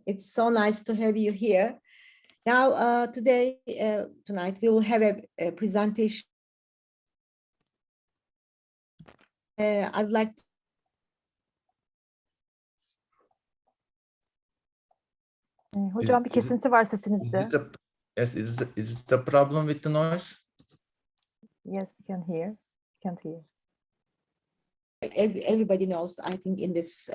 It's so nice to have you here. Now, tonight, we will have a presentation. I'd like to Hocam bir kesinti var sesinizde. Yes, is the problem with the noise? Yes, we can hear. Can't hear. As everybody knows, I think in this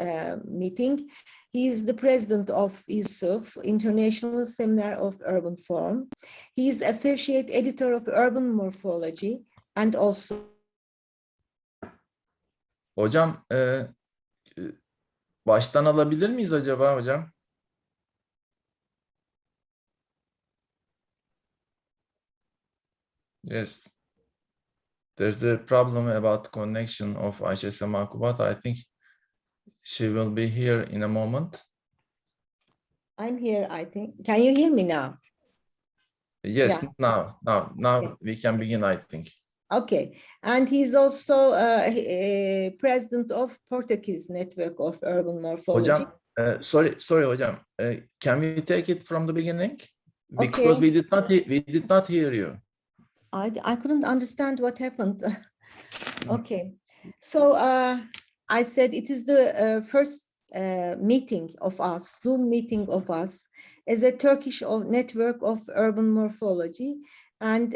meeting, he is the president of ISUF, International Seminar of Urban Form. He is associate editor of Urban Morphology and also. Hocam, baştan alabilir miyiz acaba hocam? Yes. There's a problem about connection of Ayşe Sema Kubat. I think she will be here in a moment. I'm here, I think. Can you hear me now? Yes, yeah. now Okay. We can begin, I think. Okay, and he's also president of Portuguese Network of Urban Morphology. Hocam, sorry hocam. Can we take it from the beginning? Because okay. we did not hear you. I couldn't understand what happened. Okay, so I said it is the first meeting of us, Zoom meeting of us, as a Turkish network of urban morphology, and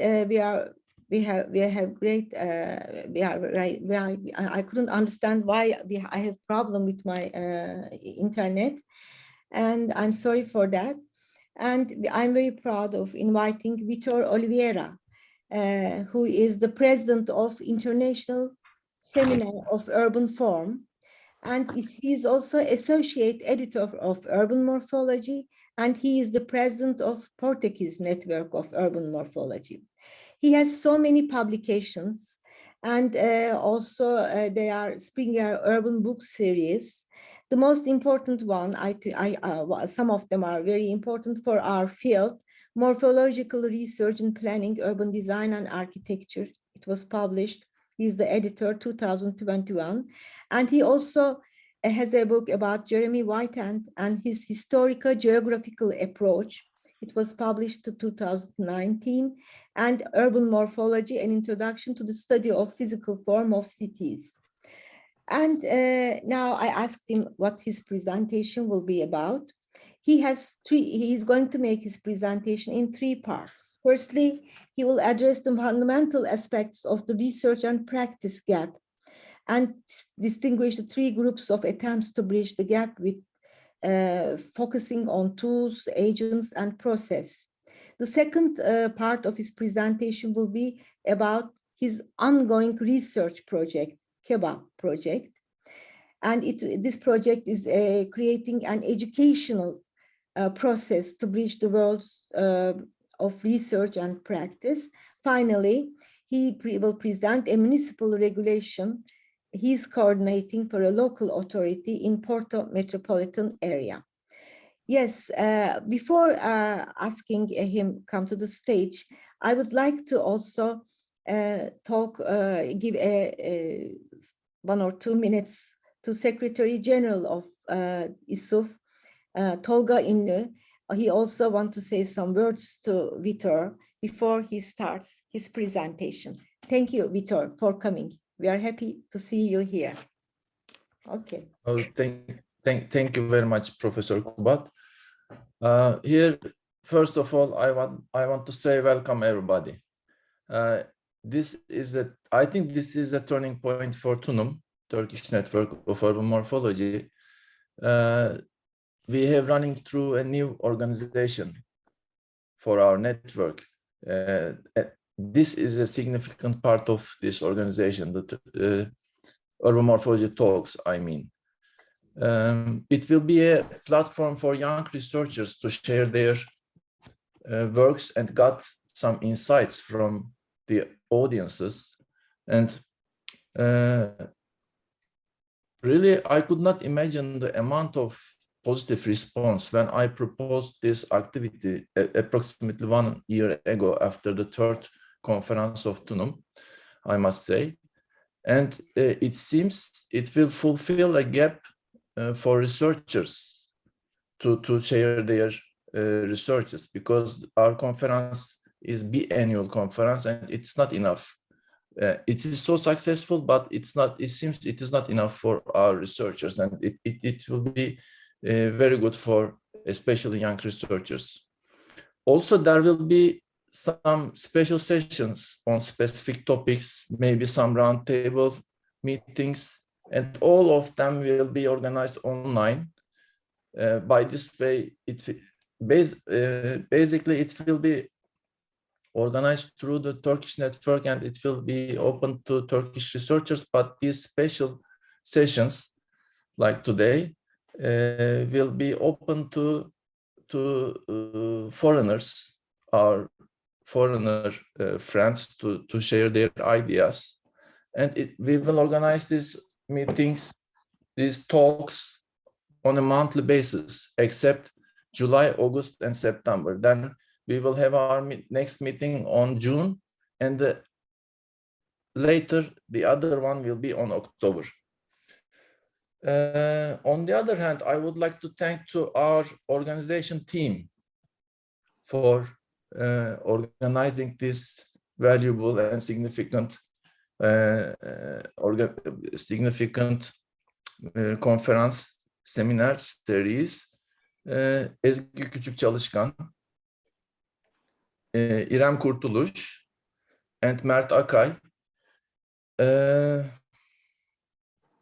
we have great. I couldn't understand why I have problem with my internet, and I'm sorry for that. And I'm very proud of inviting Vitor Oliveira, who is the president of International Seminar of Urban Form, and he is also associate editor of Urban Morphology, and he is the president of Portuguese Network of Urban Morphology. He has so many publications, and also they are Springer Urban Book Series. The most important one, some of them are very important for our field, Morphological Research and Planning, Urban Design and Architecture. It was published. He's the editor, 2021. And he also has a book about Jeremy Whitehand and his historical geographical approach. It was published in 2019. And Urban Morphology, an Introduction to the Study of Physical Form of Cities. And now I asked him what his presentation will be about. He is going to make his presentation in 3 parts. Firstly, he will address the fundamental aspects of the research and practice gap and distinguish the 3 groups of attempts to bridge the gap with focusing on tools, agents, and process. The second part of his presentation will be about his ongoing research project, KEBA project. And this project is creating an educational process to bridge the worlds of research and practice. Finally, he will present a municipal regulation he's coordinating for a local authority in Porto metropolitan area. Yes, before asking him come to the stage, I would like to also give 1 or 2 minutes to Secretary General of ISUF, Tolga Ünlü. He also wants to say some words to Vitor before he starts his presentation. Thank you, Vitor, for coming. We are happy to see you here. Okay. Oh, thank you very much, Professor Kubat. Here, first of all, I want to say welcome everybody. I think this is a turning point for TNUM, Turkish Network of Urban Morphology. We have running through a new organization for our network. This is a significant part of this organization, the Urban Morphology Talks, I mean. It will be a platform for young researchers to share their works and got some insights from the audiences. And really, I could not imagine the amount of positive response when I proposed this activity approximately 1 year ago after the 3rd conference of TNUM, I must say. And it seems it will fulfill a gap for researchers to share their researches, because our conference is biannual conference and it's not enough. It is so successful, but it's not. It seems it is not enough for our researchers, and it will be very good for especially young researchers. Also, there will be some special sessions on specific topics, maybe some roundtable meetings, and all of them will be organized online. By this way, basically it will be organized through the Turkish network, and it will be open to Turkish researchers. But these special sessions, like today, will be open to foreigners, our foreigner friends, to share their ideas. And we will organize these meetings, these talks on a monthly basis, except July, August, and September. Then we will have our next meeting on June, and later the other one will be on October. On the other hand, I would like to thank to our organization team for organizing this valuable and significant conference seminar series. Ezgi Küçük Çalışkan, İrem Kurtuluş, and Mert Akay,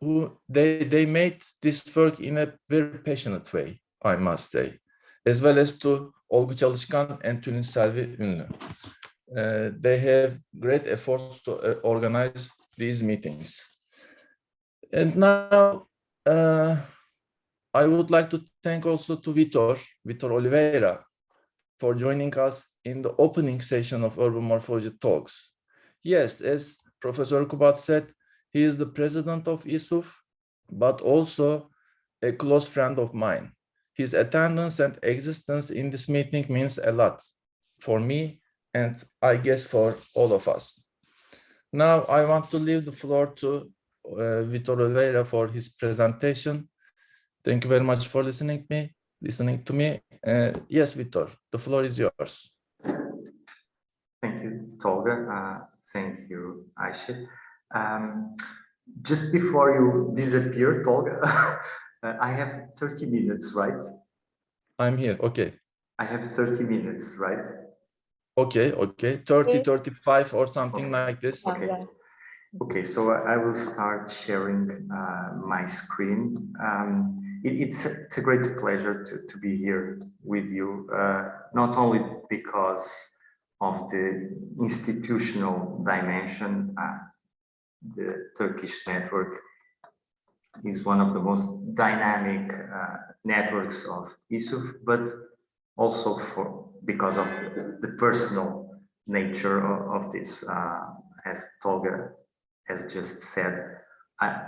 who they made this work in a very passionate way, I must say, as well as to Olgu Çalışkan and Tülin Selvi Ünlü. They have great efforts to organize these meetings. And now I would like to thank also to Vitor Oliveira for joining us in the opening session of Urban Morphology Talks. Yes, as Professor Kubat said, he is the president of ISUF, but also a close friend of mine. His attendance and existence in this meeting means a lot for me, and I guess for all of us. Now I want to leave the floor to Vitor Oliveira for his presentation. Thank you very much for listening to me. Yes, Vitor, the floor is yours. Thank you, Tolga. Thank you, Ayşe. Just before you disappear, Tolga, I have 30 minutes, right? I'm here, okay. I have 30 minutes, right? Okay, 30, 35 or something like this. Okay, so I will start sharing my screen. It's a great pleasure to be here with you, not only because of the institutional dimension. The Turkish network is one of the most dynamic networks of ISUF, but also because of the personal nature of this. As Tolga has just said,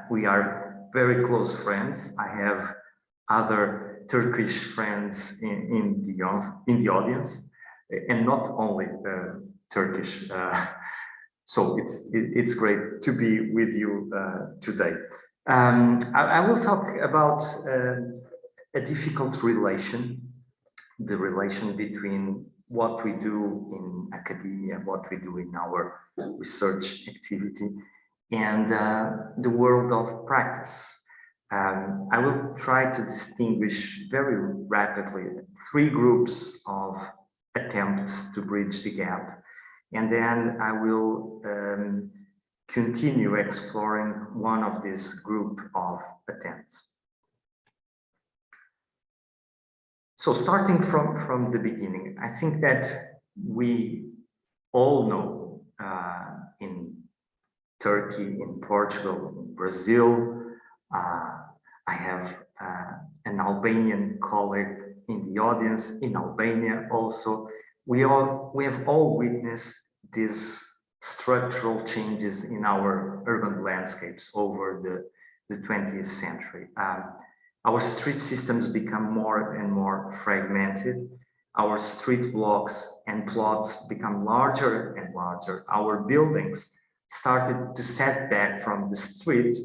we are very close friends. I have other Turkish friends in the audience, and not only Turkish. So it's great to be with you today. I will talk about a difficult relation, the relation between what we do in academia, what we do in our research activity, and the world of practice. I will try to distinguish very rapidly 3 groups of attempts to bridge the gap. And then I will continue exploring one of this group of attempts. So starting from the beginning, I think that we all know in Turkey, in Portugal, in Brazil, I have an Albanian colleague in the audience, in Albania also. We have all witnessed these structural changes in our urban landscapes over the 20th century. Our street systems become more and more fragmented. Our street blocks and plots become larger and larger. Our buildings started to set back from the street,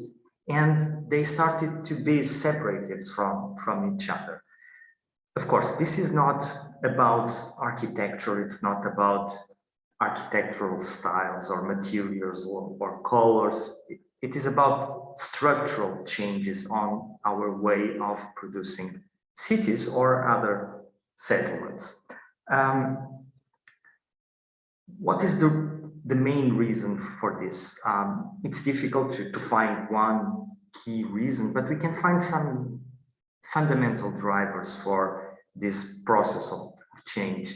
and they started to be separated from each other. Of course, this is not about architecture. It's not about architectural styles or materials or colors. It is about structural changes on our way of producing cities or other settlements. What is the main reason for this? It's difficult to find one key reason, but we can find some fundamental drivers for this process of change.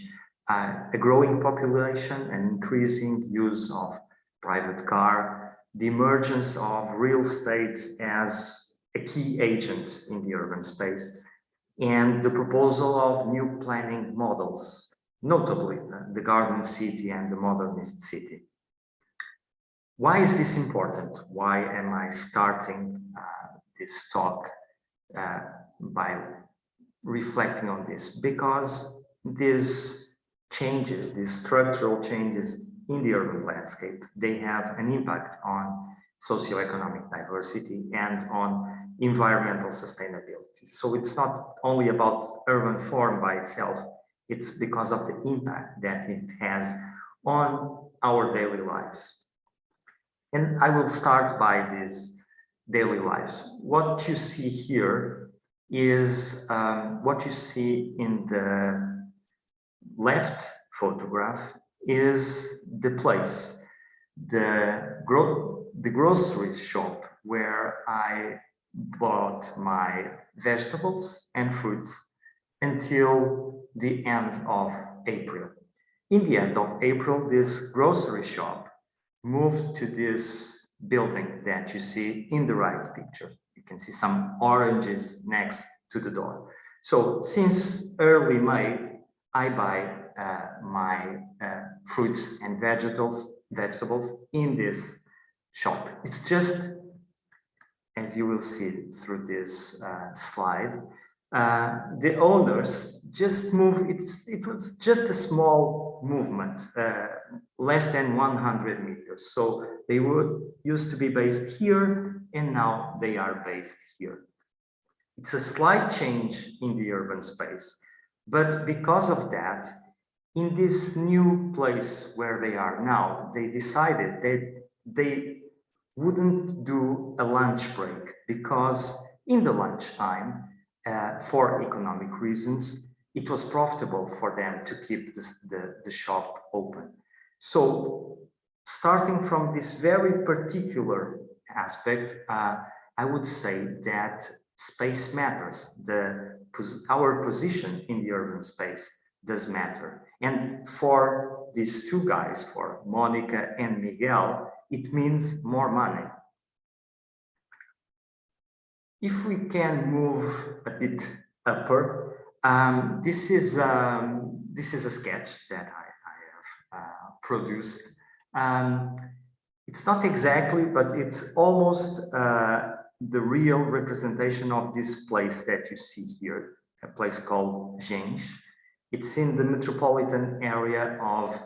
A growing population, an increasing use of private car, the emergence of real estate as a key agent in the urban space, and the proposal of new planning models, notably the garden city and the modernist city. Why is this important? Why am I starting this talk by reflecting on this? Because these changes, these structural changes in the urban landscape, they have an impact on socioeconomic diversity and on environmental sustainability. So it's not only about urban form by itself, it's because of the impact that it has on our daily lives. And I will start by these daily lives. What you see here is what you see in the left photograph is the place, the grocery shop where I bought my vegetables and fruits until the end of April. In the end of April, this grocery shop moved to this building that you see in the right picture. You can see some oranges next to the door. So since early May, I buy my fruits and vegetables in this shop. It's just, as you will see through this slide, the owners just moved. It was just a small movement, less than 100 meters. So they used to be based here, and now they are based here. It's a slight change in the urban space, but because of that, in this new place where they are now, they decided that they wouldn't do a lunch break, because in the lunchtime, for economic reasons, it was profitable for them to keep the shop open. So starting from this very particular aspect, I would say that space matters. Our position in the urban space does matter. And for these two guys, for Monica and Miguel, it means more money. If we can move a bit upper, this is a sketch that I have produced. It's not exactly, but it's almost the real representation of this place that you see here, a place called Gens. It's in the metropolitan area of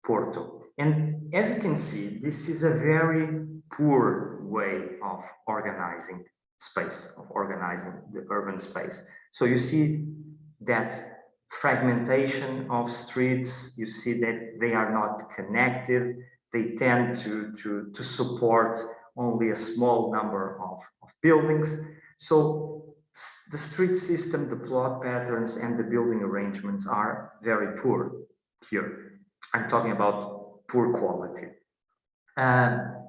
Porto. And as you can see, this is a very poor way of organizing space, of organizing the urban space. So you see that fragmentation of streets, you see that they are not connected, they tend to support only a small number of buildings. So the street system, the plot patterns, and the building arrangements are very poor here. I'm talking about poor quality. And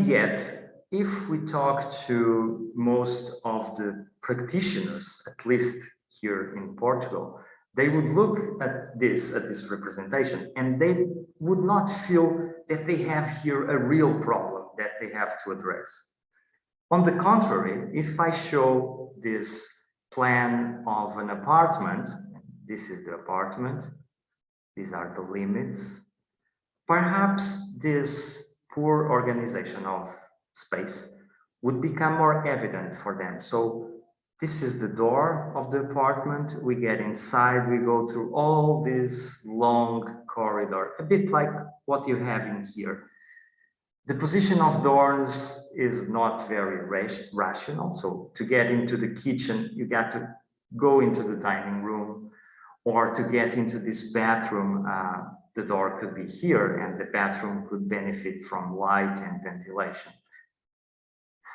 yet, if we talk to most of the practitioners, at least here in Portugal, they would look at this representation, and they would not feel that they have here a real problem that they have to address. On the contrary, if I show this plan of an apartment, this is the apartment, these are the limits, perhaps this poor organization of space would become more evident for them. So this is the door of the apartment. We get inside, we go through all this long corridor, a bit like what you have in here. The position of doors is not very rational. So to get into the kitchen, you got to go into the dining room, or to get into this bathroom, the door could be here and the bathroom could benefit from light and ventilation.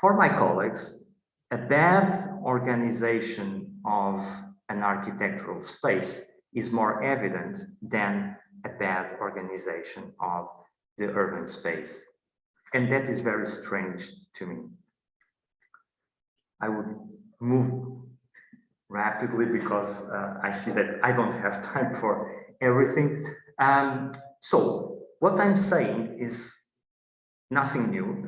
For my colleagues, a bad organization of an architectural space is more evident than a bad organization of the urban space. And that is very strange to me. I would move rapidly because I see that I don't have time for everything. So what I'm saying is nothing new.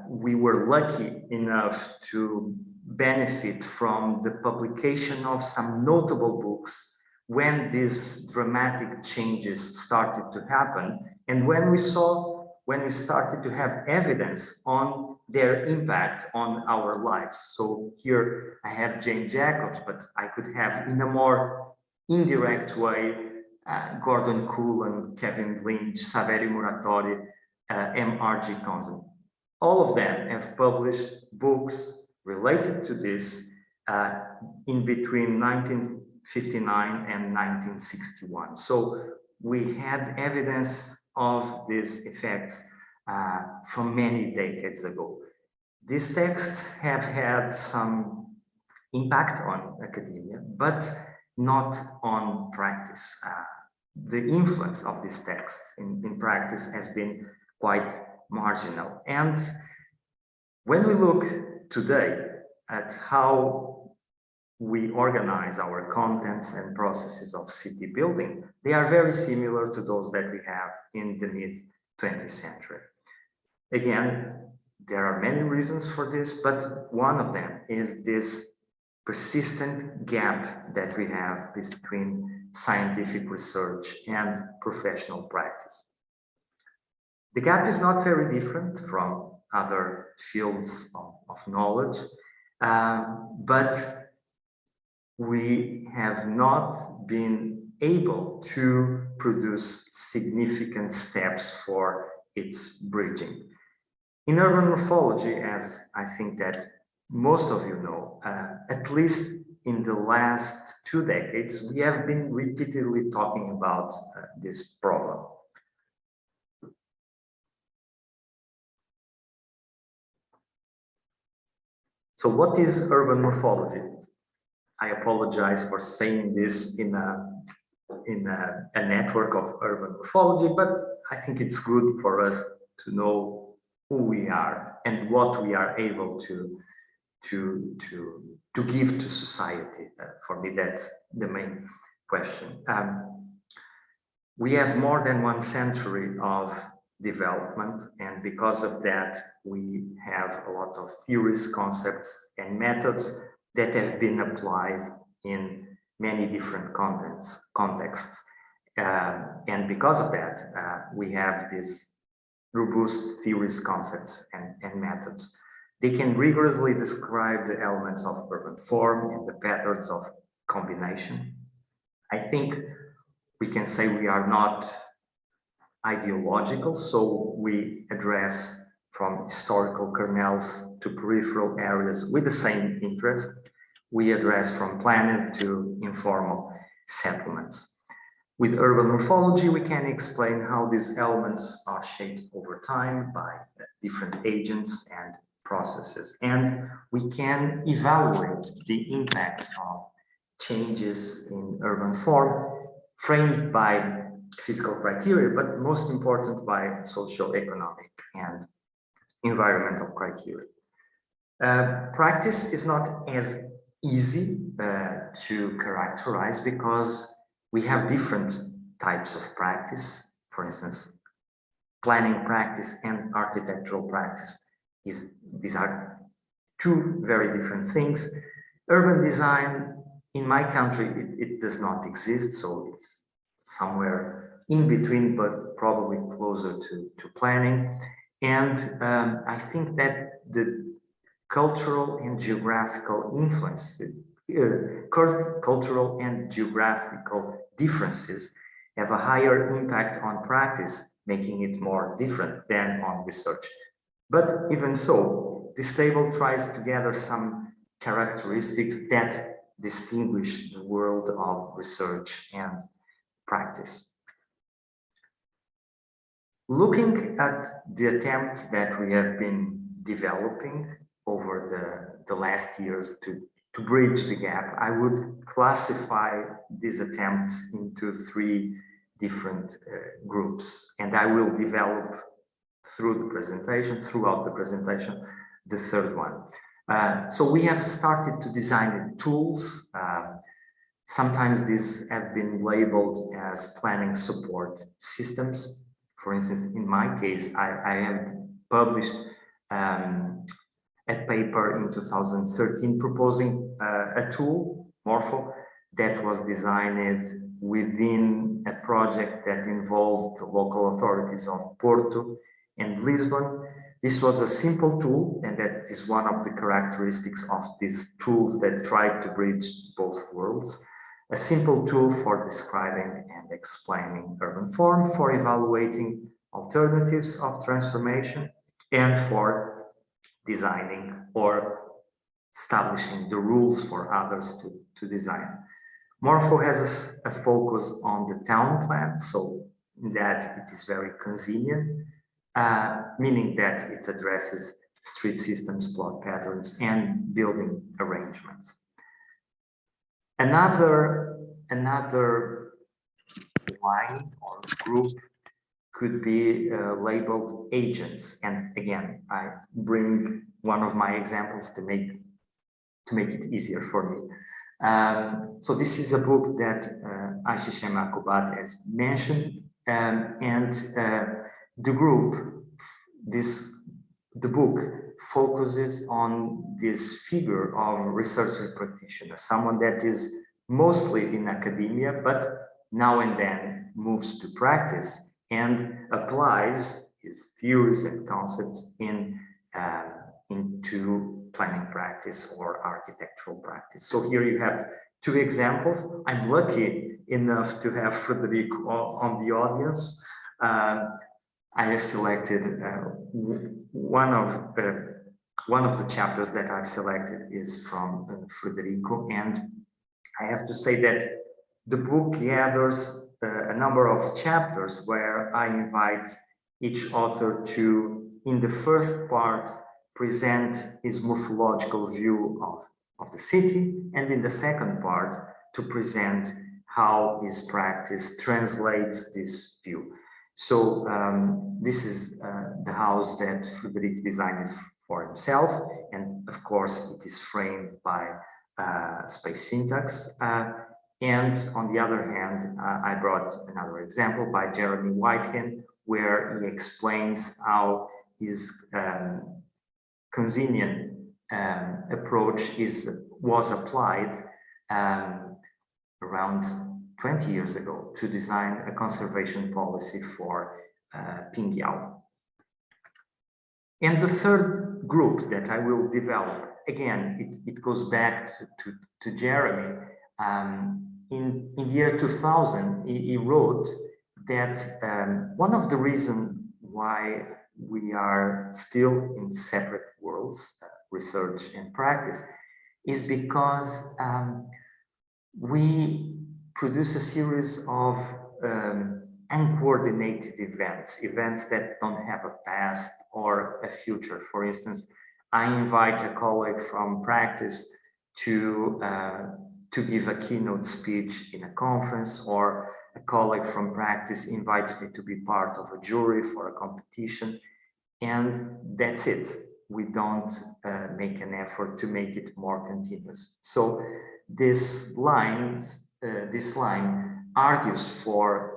We were lucky enough to benefit from the publication of some notable books when these dramatic changes started to happen, and when we started to have evidence on their impact on our lives. So here I have Jane Jacobs, but I could have, in a more indirect way, Gordon Cullen, Kevin Lynch, Saverio Muratori, M.R.G. Conzen. All of them have published books related to this in between 1959 and 1961. So we had evidence of these effects from many decades ago. These texts have had some impact on academia, but not on practice. The influence of these texts in practice has been quite marginal. And when we look today at how we organize our contents and processes of city building, they are very similar to those that we have in the mid-20th century. Again, there are many reasons for this, but one of them is this persistent gap that we have between scientific research and professional practice. The gap is not very different from other fields of knowledge, but we have not been able to produce significant steps for its bridging. In urban morphology, as I think that most of you know, at least in the last 2 decades, we have been repeatedly talking about this problem. So what is urban morphology? I apologize for saying this in a network of urban morphology, but I think it's good for us to know who we are and what we are able to give to society. For me, that's the main question. We have more than 1 century of development, and because of that, we have a lot of theories, concepts, and methods that have been applied in many different contexts. And because of that, we have these robust theories, concepts, and methods. They can rigorously describe the elements of urban form and the patterns of combination. I think we can say we are not ideological, so we address from historical kernels to peripheral areas with the same interest. We address from planned to informal settlements. With urban morphology, we can explain how these elements are shaped over time by different agents and processes. And we can evaluate the impact of changes in urban form framed by physical criteria, but most important by socio-economic and environmental criteria. Practice is not as easy to characterize because we have different types of practice. For instance, planning practice and architectural practice these are 2 very different things. Urban design in my country, it does not exist, so it's somewhere in between, but probably closer to planning. And I think that the cultural and geographical influences, cultural and geographical differences have a higher impact on practice making it more different than on research. But even so, this table tries to gather some characteristics that distinguish the world of research and practice. Looking at the attempts that we have been developing over the last years to bridge the gap, I would classify these attempts into three different groups, and I will develop throughout the presentation, the third one. So we have started to design tools. Sometimes these have been labeled as planning support systems. For instance, in my case, I have published a paper in 2013 proposing a tool, Morpho, that was designed within a project that involved the local authorities of Porto and Lisbon. This was a simple tool, and that is one of the characteristics of these tools that try to bridge both worlds. A simple tool for describing and explaining urban form, for evaluating alternatives of transformation, and for designing or establishing the rules for others to design. Morpho has a focus on the town plan, so that it is very convenient, meaning that it addresses street systems, plot patterns, and building arrangements. Another line or group could be labeled agents. And again, I bring one of my examples to make it easier for me. So this is a book that Ayşe Şemakubat has mentioned, and the book focuses on this figure of research practitioner, someone that is mostly in academia, but now and then moves to practice and applies his theories and concepts into planning practice or architectural practice. So here you have two examples. I'm lucky enough to have Frederico on the audience. I have selected one of the chapters that I've selected is from Frederico, and I have to say that the book gathers a number of chapters where I invite each author to, in the first part, present his morphological view of the city, and in the second part, to present how his practice translates this view. So this is the house that Frederic designed for himself, and of course it is framed by space syntax. And on the other hand, I brought another example by Jeremy Whitehead, where he explains how his Keynesian approach was applied around 20 years ago to design a conservation policy for Pingyao. And the third group that I will develop, again, it goes back to Jeremy. In the year 2000, he wrote that one of the reasons why we are still in separate worlds, research and practice, is because we produce a series of uncoordinated events that don't have a past or a future. For instance, I invite a colleague from practice to give a keynote speech in a conference, or a colleague from practice invites me to be part of a jury for a competition, and that's it. We don't make an effort to make it more continuous. So this line argues for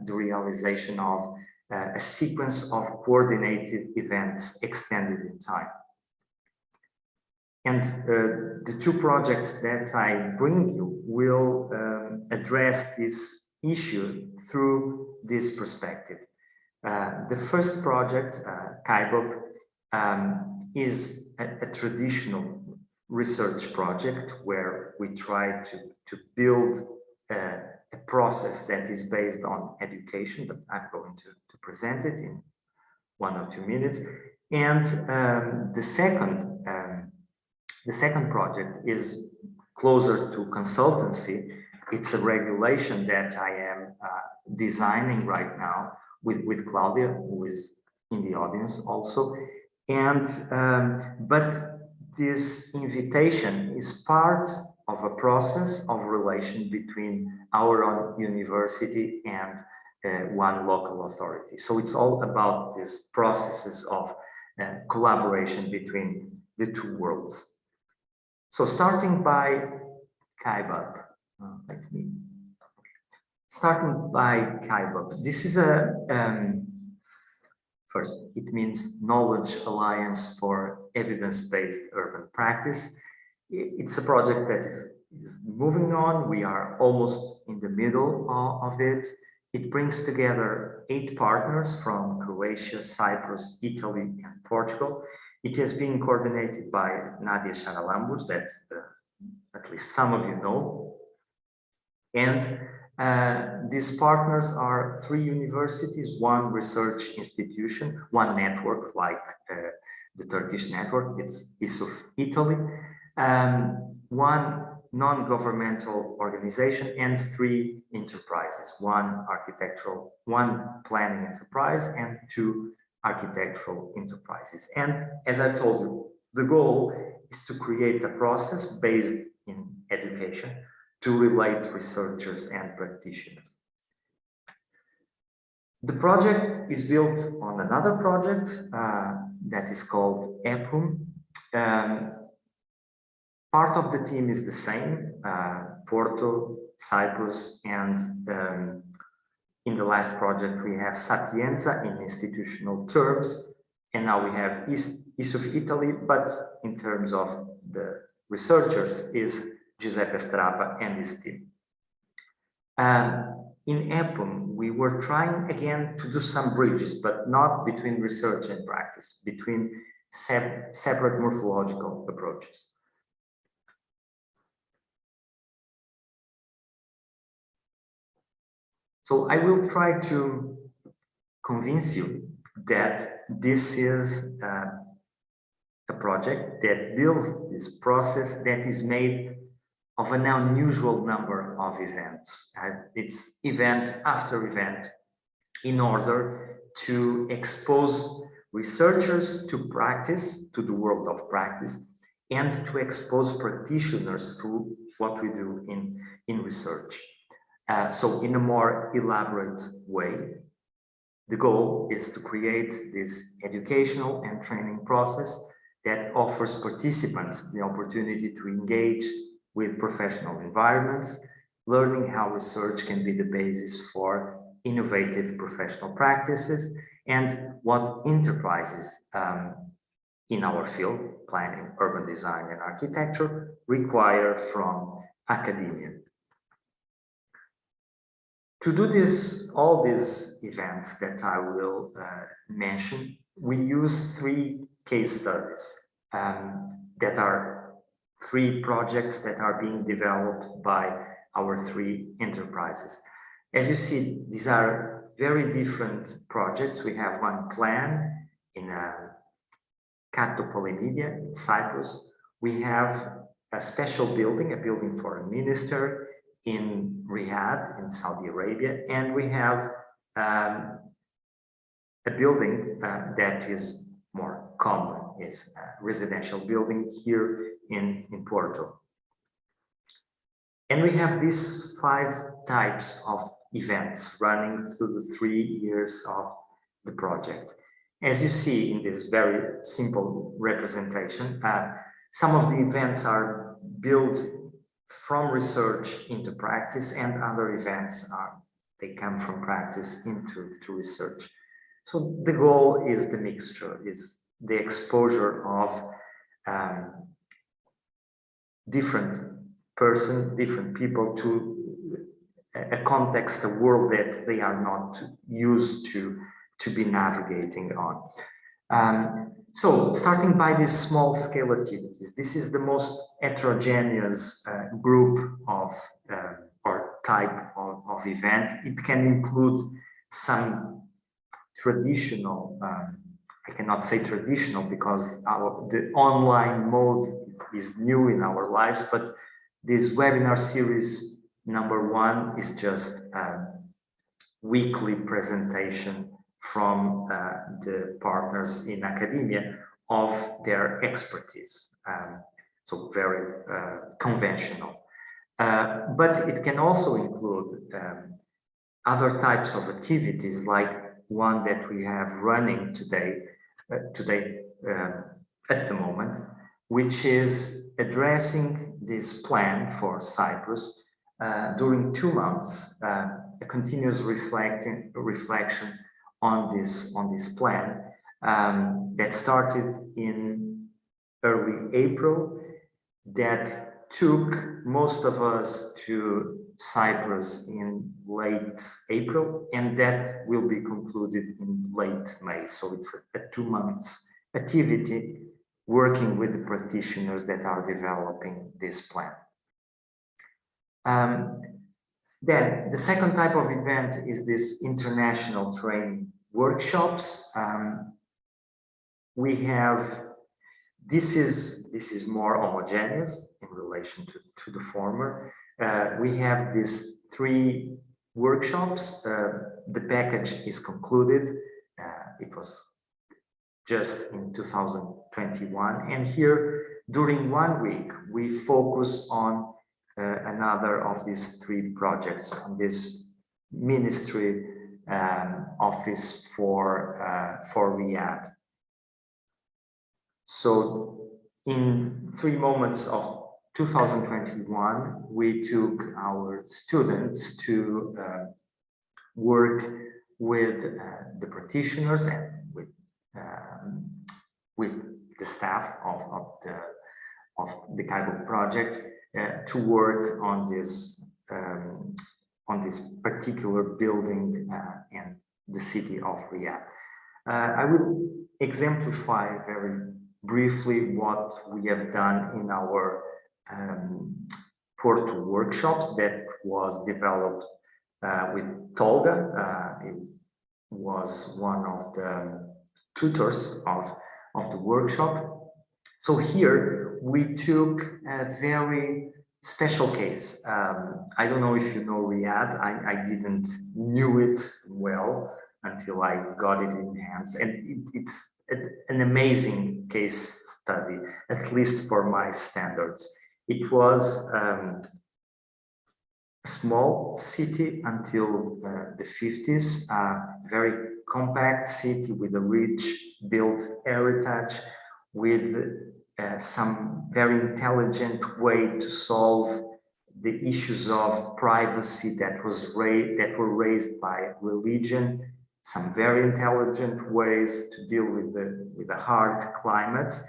the realization of a sequence of coordinated events extended in time. And the two projects that I bring you will address this issue through this perspective. The first project, Kaibok, is a traditional research project where we try to build a process that is based on education, but I'm going to present it in 1 or 2 minutes. And the second project is closer to consultancy. It's a regulation that I am designing right now with Claudia, who is in the audience also. And but this invitation is part of a process of relation between our own university and one local authority. So it's all about these processes of collaboration between the two worlds. So starting by KaiBub, this is a first, it means Knowledge Alliance for Evidence-Based Urban Practice. It's a project that is moving on. We are almost in the middle of it. It brings together 8 partners from Croatia, Cyprus, Italy, and Portugal. It has been coordinated by Nadia Charalambos, that at least some of you know. And these partners are 3 universities, 1 research institution, 1 network like the Turkish network, it's ISUF Italy, 1 non-governmental organization, and 3 enterprises, 1 architectural, 1 planning enterprise, and 2 architectural enterprises. And as I told you, the goal is to create a process based in education to relate researchers and practitioners. The project is built on another project that is called EPUM. Part of the team is the same, Porto, Cyprus, and in the last project we have Sapienza in institutional terms, and now we have ISUF Italy, but in terms of the researchers is Giuseppe Strappa and his team. In EPUM, we were trying again to do some bridges, but not between research and practice, between separate morphological approaches. So I will try to convince you that this is a project that builds this process that is made of an unusual number of events. It's event after event in order to expose researchers to practice, to the world of practice, and to expose practitioners to what we do in research. So in a more elaborate way, the goal is to create this educational and training process that offers participants the opportunity to engage with professional environments, learning how research can be the basis for innovative professional practices, and what enterprises in our field, planning, urban design, and architecture, require from academia. To do this, all these events that I will mention, we use 3 case studies that are 3 projects that are being developed by our 3 enterprises. As you see, these are very different projects. We have one plan in Katopolymedia in Cyprus. We have a special building, a building for a minister in Riyadh in Saudi Arabia, and we have a building that is more common, is a residential building here in Porto. And we have these 5 types of events running through the 3 years of the project. As you see in this very simple representation, some of the events are built from research into practice, and other events they come from practice into research. So the goal is the mixture, is the exposure of different people to a context, a world that they are not used to be navigating on. So starting by these small scale activities, this is the most heterogeneous group of or type of event. It can include some traditional, I cannot say traditional because the online mode is new in our lives, but this webinar series #1 is just a weekly presentation from the partners in academia of their expertise. So very conventional. But it can also include other types of activities, like one that we have running today at the moment, which is addressing this plan for Cyprus during 2 months, a continuous reflection on this plan that started in early April, that took most of us to Cyprus in late April, and that will be concluded in late May. So it's a 2 months activity working with the practitioners that are developing this plan. Then the second type of event is this international training workshops. We have, this is more homogeneous in relation to the former. We have these 3 workshops. The package is concluded. It was just in 2021. And here, during 1 week, we focus on another of these 3 projects, on this ministry office for Riyadh. So in 3 moments of 2021, we took our students to work with the practitioners and with the staff of the Kaigo project to work on this particular building in the city of Riyadh. I will exemplify very briefly what we have done in our Porto workshop that was developed with Tolga. It was one of the tutors of the workshop. So here we took a very special case. I don't know if you know Riyadh. I didn't knew it well until I got it in hands, and it's an amazing case study, at least for my standards. It was a small city until the 50s, very compact city with a rich built heritage, with some very intelligent way to solve the issues of privacy that were raised by religion, some very intelligent ways to deal with the hard climate.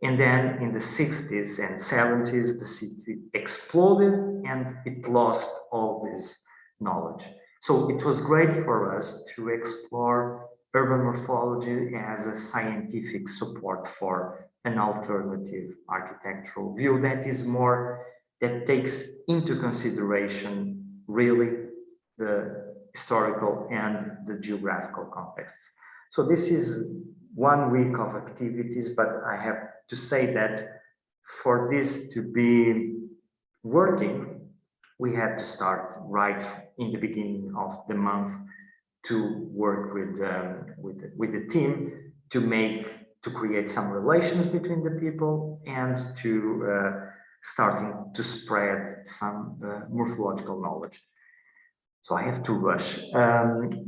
And then in the 60s and 70s, the city exploded and it lost all this knowledge. So it was great for us to explore urban morphology as a scientific support for an alternative architectural view that takes into consideration really the historical and the geographical contexts. So this is 1 week of activities, but I have to say that for this to be working, we had to start right in the beginning of the month to work with the team to create some relations between the people and to starting to spread some morphological knowledge. So I have to rush.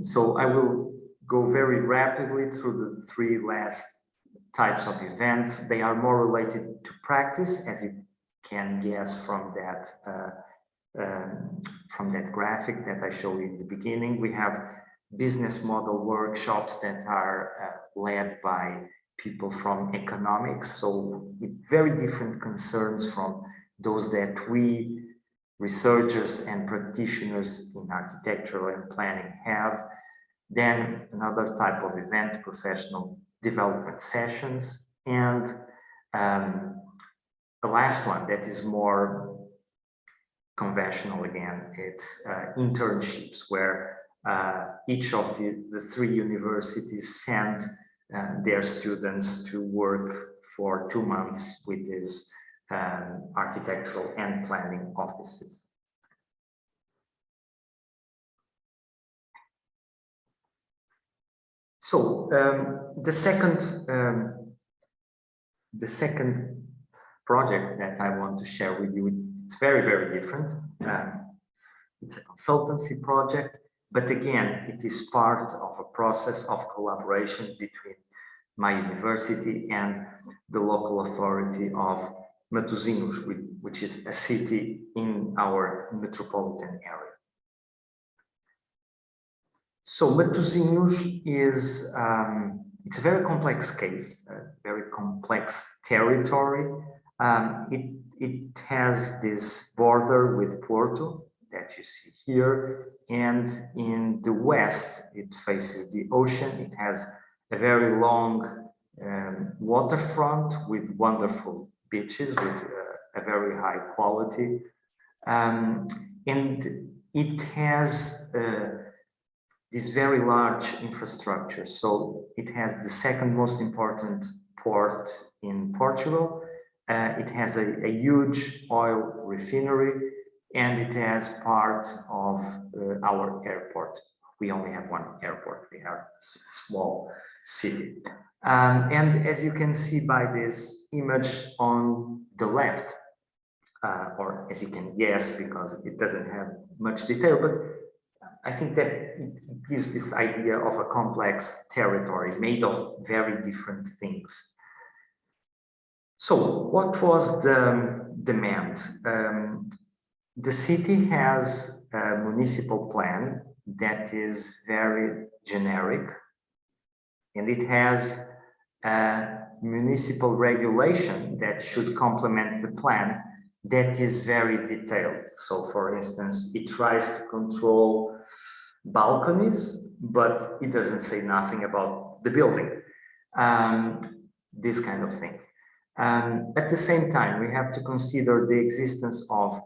So I will go very rapidly through the 3 last types of events. They are more related to practice, as you can guess from that graphic that I showed you in the beginning. We have business model workshops that are led by people from economics, so with very different concerns from those that we researchers and practitioners in architecture and planning have. Then another type of event, professional development sessions, and the last one that is more conventional again. It's internships where each of the three universities send their students to work for 2 months with these architectural and planning offices. So the second project that I want to share with you, it's very, very different. It's a consultancy project, but again, it is part of a process of collaboration between my university and the local authority of Matosinhos, which is a city in our metropolitan area. So Matosinhos is, it's a very complex case, a very complex territory. It has this border with Porto that you see here, and in the west, it faces the ocean. It has a very long waterfront with wonderful beaches with a very high quality. And it has this very large infrastructure. So it has the second most important port in Portugal. It has a huge oil refinery, and it has part of our airport. We only have one airport. We have a small city. And as you can see by this image on the left, or as you can guess, because it doesn't have much detail, but I think that it gives this idea of a complex territory made of very different things. So what was the demand? The city has a municipal plan that is very generic, and it has a municipal regulation that should complement the plan that is very detailed. So for instance, it tries to control balconies, but it doesn't say nothing about the building, these kind of things. At the same time, we have to consider the existence of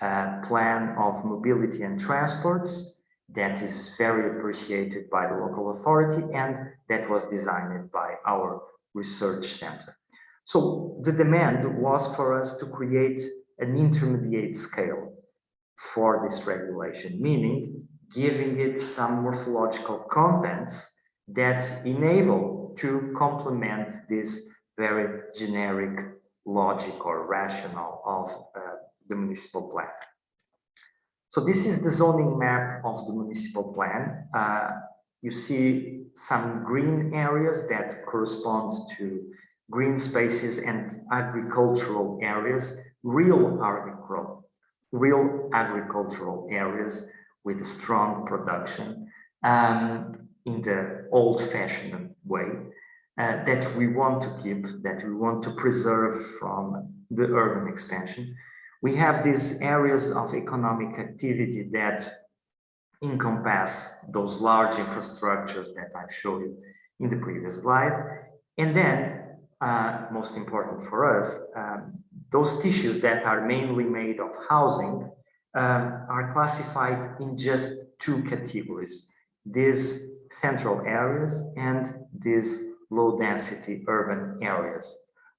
a plan of mobility and transports that is very appreciated by the local authority and that was designed by our research center. So the demand was for us to create an intermediate scale for this regulation, meaning giving it some morphological contents that enable to complement this very generic logic or rationale of the municipal plan. So this is the zoning map of the municipal plan. You see some green areas that correspond to green spaces and agricultural areas, real agricultural areas with strong production in the old-fashioned way that we want to keep, that we want to preserve from the urban expansion. We have these areas of economic activity that encompass those large infrastructures that I've showed you in the previous slide. And then, most important for us, those tissues that are mainly made of housing are classified in just two categories: these central areas and these low density urban areas.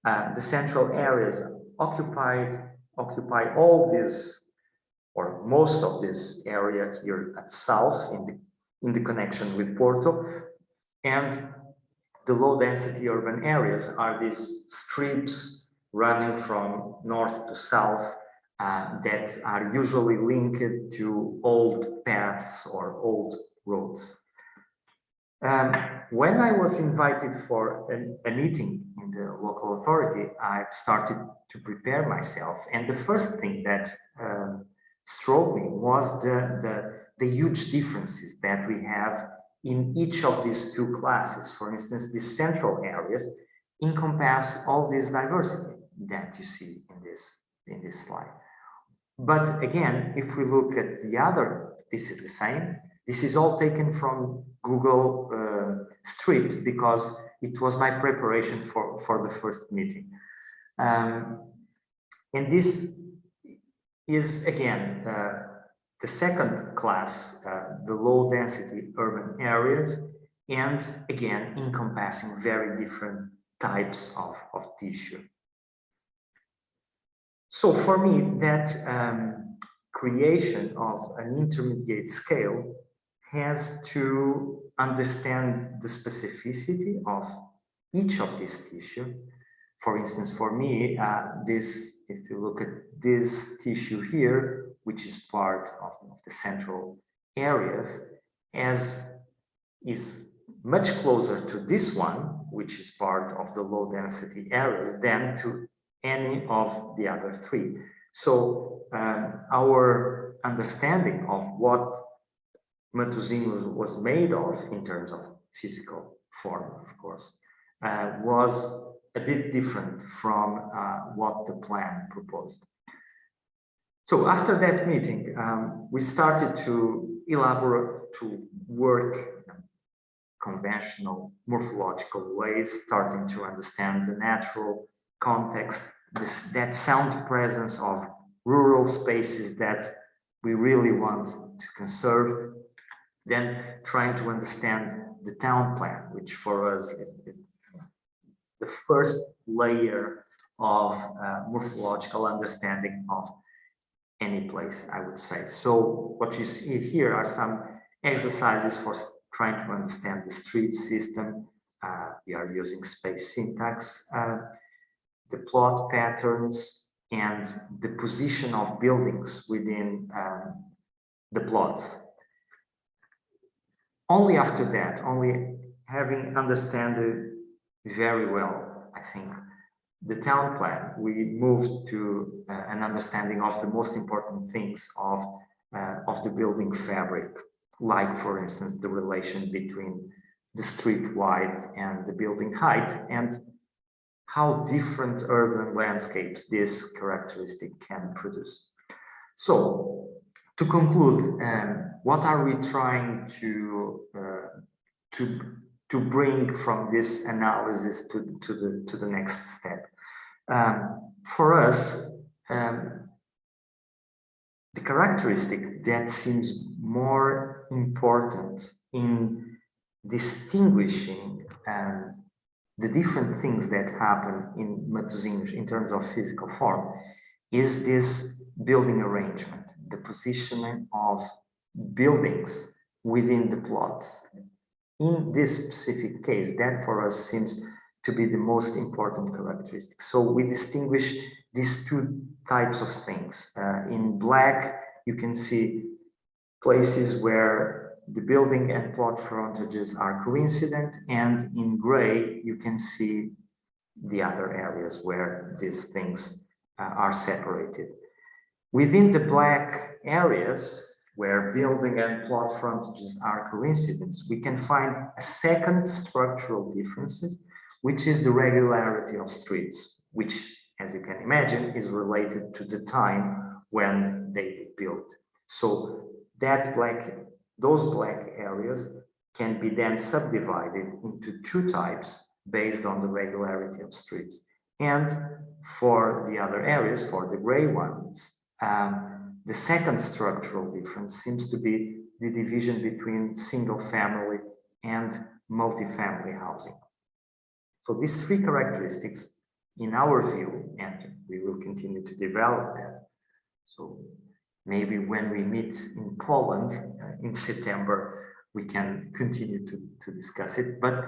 The central areas occupy all this, or most of this area here at south in the connection with Porto, and the low density urban areas are these strips running from north to south that are usually linked to old paths or old roads. When I was invited for a meeting in the local authority, I started to prepare myself, and the first thing that struck me was the huge differences that we have in each of these two classes. For instance, the central areas encompass all this diversity that you see in this slide. But again, if we look at the other, this is the same. This is all taken from Google Street because it was my preparation for the first meeting. And this is again the second class, the low density urban areas, and again encompassing very different types of tissue. So for me, that creation of an intermediate scale has to understand the specificity of each of these tissue. For instance, for me, if you look at this tissue here, which is part of the central areas, is much closer to this one, which is part of the low density areas, than to any of the other three. So our understanding of what Matosinhos was made of in terms of physical form, of course, was a bit different from what the plan proposed. So after that meeting, we started to elaborate, to work conventional morphological ways, starting to understand the natural context, that sound presence of rural spaces that we really want to conserve, then trying to understand the town plan, which for us is the first layer of morphological understanding of any place, I would say. So what you see here are some exercises for trying to understand the street system. We are using space syntax, the plot patterns, and the position of buildings within the plots. Only after that, only having understood very well, I think, the town plan, we moved to an understanding of the most important things of the building fabric, like, for instance, the relation between the street width and the building height, and how different urban landscapes this characteristic can produce. So, to conclude, what are we trying to bring from this analysis to the next step? For us, the characteristic that seems more important in distinguishing the different things that happen in Matosinhos in terms of physical form is this building arrangement, the positioning of buildings within the plots. In this specific case, that for us seems to be the most important characteristic. So we distinguish these two types of things. In black, you can see places where the building and plot frontages are coincident, and in gray, you can see the other areas where these things are separated. Within the black areas, where building and plot frontages are coincidence, we can find a second structural differences, which is the regularity of streets, which, as you can imagine, is related to the time when they were built. So those black areas can be then subdivided into two types based on the regularity of streets. And for the other areas, for the gray ones, the second structural difference seems to be the division between single family and multi-family housing. So these three characteristics, in our view, and we will continue to develop that. So maybe when we meet in Poland in September, we can continue to discuss it. But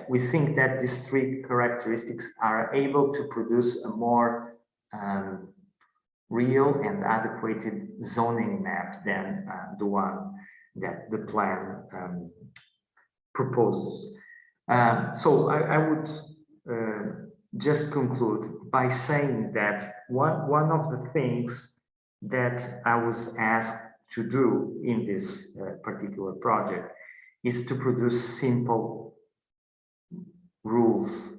we think that these three characteristics are able to produce a more real and adequate zoning map than the one that the plan proposes. So I would just conclude by saying that one of the things that I was asked to do in this particular project is to produce simple rules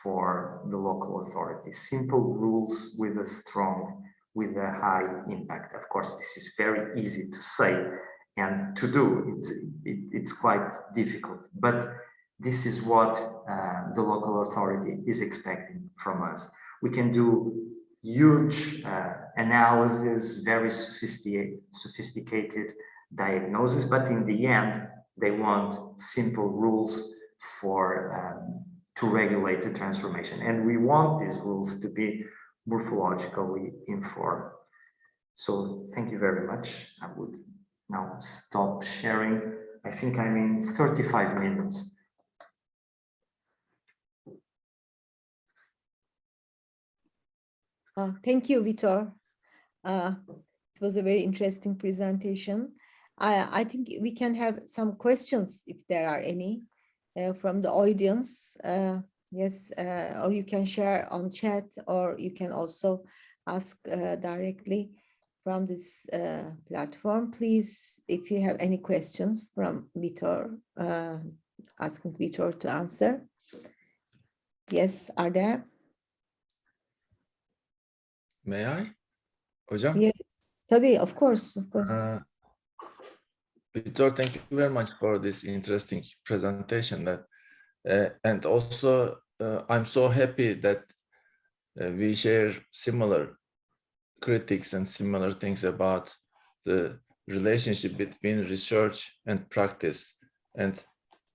for the local authorities, simple rules with a high impact. Of course, this is very easy to say and to do. It's quite difficult, but this is what the local authority is expecting from us. We can do huge analysis, very sophisticated diagnosis, but in the end, they want simple rules for to regulate the transformation. And we want these rules to be morphologically informed. So thank you very much. I would now stop sharing. I think I'm in 35 minutes. Thank you, Vitor. It was a very interesting presentation. I think we can have some questions if there are any from the audience. Yes, or you can share on chat, or you can also ask directly from this platform. Please, if you have any questions from Vitor, asking Vitor to answer. Yes, are there? May I? Hocam? Yes, Tabii, of course, of course. Vitor, thank you very much for this interesting presentation. And also, I'm so happy that we share similar critics and similar things about the relationship between research and practice. And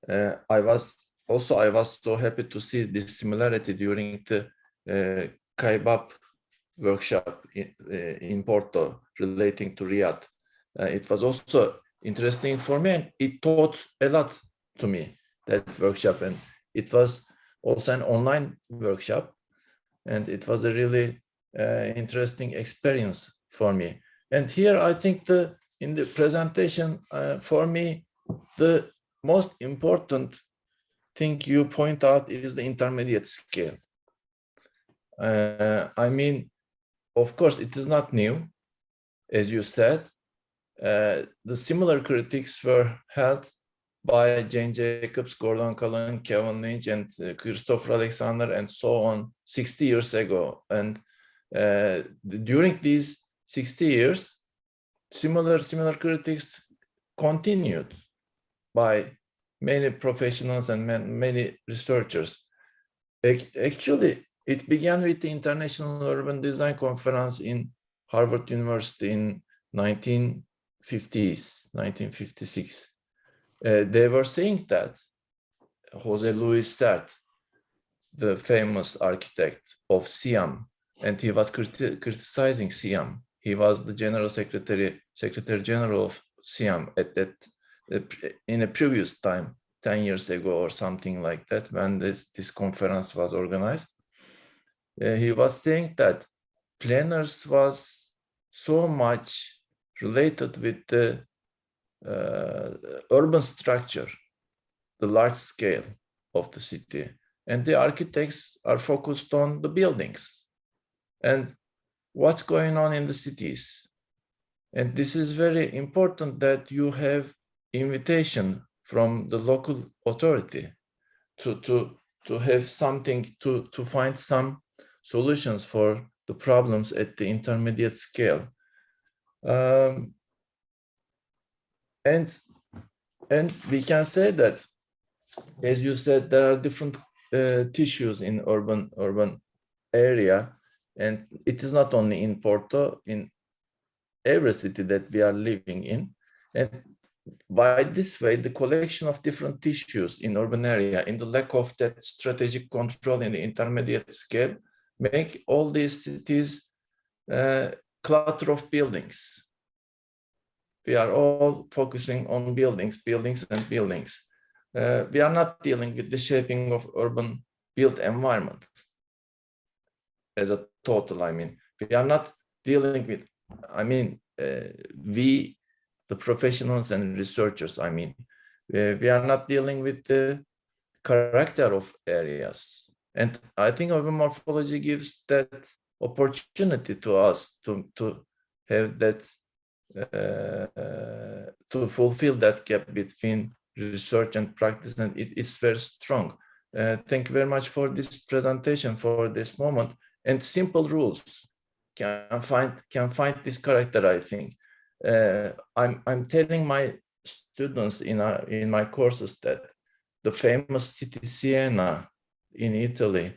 I was so happy to see this similarity during the Kaybap workshop in Porto relating to Riyadh. It was also interesting for me, and it taught a lot to me, that workshop. And it was also an online workshop, and it was a really interesting experience for me. And here I think in the presentation, for me, the most important thing you point out is the intermediate scale. I mean, of course, it is not new, as you said. The similar critics were held by Jane Jacobs, Gordon Cullen, Kevin Lynch, and Christopher Alexander, and so on, 60 years ago. And during these 60 years, similar critics continued by many professionals and many researchers. Actually, it began with the International Urban Design Conference in Harvard University in 1956. They were saying that Jose Luis Sert, the famous architect of Siam, and he was criticizing Siam. He was the Secretary General of Siam in a previous time, 10 years ago or something like that, when this conference was organized. He was saying that planners was so much related with the urban structure, the large scale of the city, and the architects are focused on the buildings and what's going on in the cities. And this is very important, that you have invitation from the local authority to have something, to find some solutions for the problems at the intermediate scale. And we can say that, as you said, there are different tissues in urban area, and it is not only in Porto, in every city that we are living in. And by this way, the collection of different tissues in urban area, in the lack of that strategic control in the intermediate scale, make all these cities clutter of buildings. We are all focusing on buildings. We are not dealing with the shaping of urban built environment as a total. I mean, we are not dealing with, we, the professionals and researchers, we are not dealing with the character of areas. And I think urban morphology gives that opportunity to us to have that, to fulfill that gap between research and practice, and it's very strong. Thank you very much for this presentation, for this moment. And simple rules can find this character, I think. I'm telling my students in my courses that the famous city Siena in Italy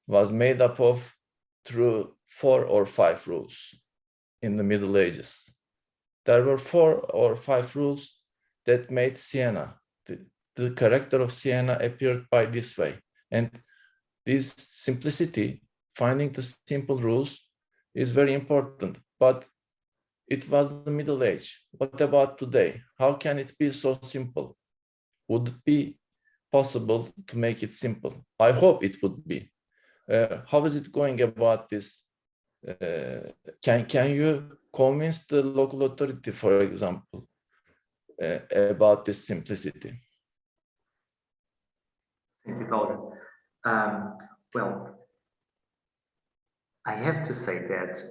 was made up of through 4 or 5 rules in the Middle Ages. There were 4 or 5 rules that made Siena. The character of Siena appeared by this way. And this simplicity, finding the simple rules, is very important. But it was the Middle Age. What about today? How can it be so simple? Would it be possible to make it simple? I hope it would be. How is it going about this? Can you convince the local authority, for example, about this simplicity? Thank you, Tolga. Well, I have to say that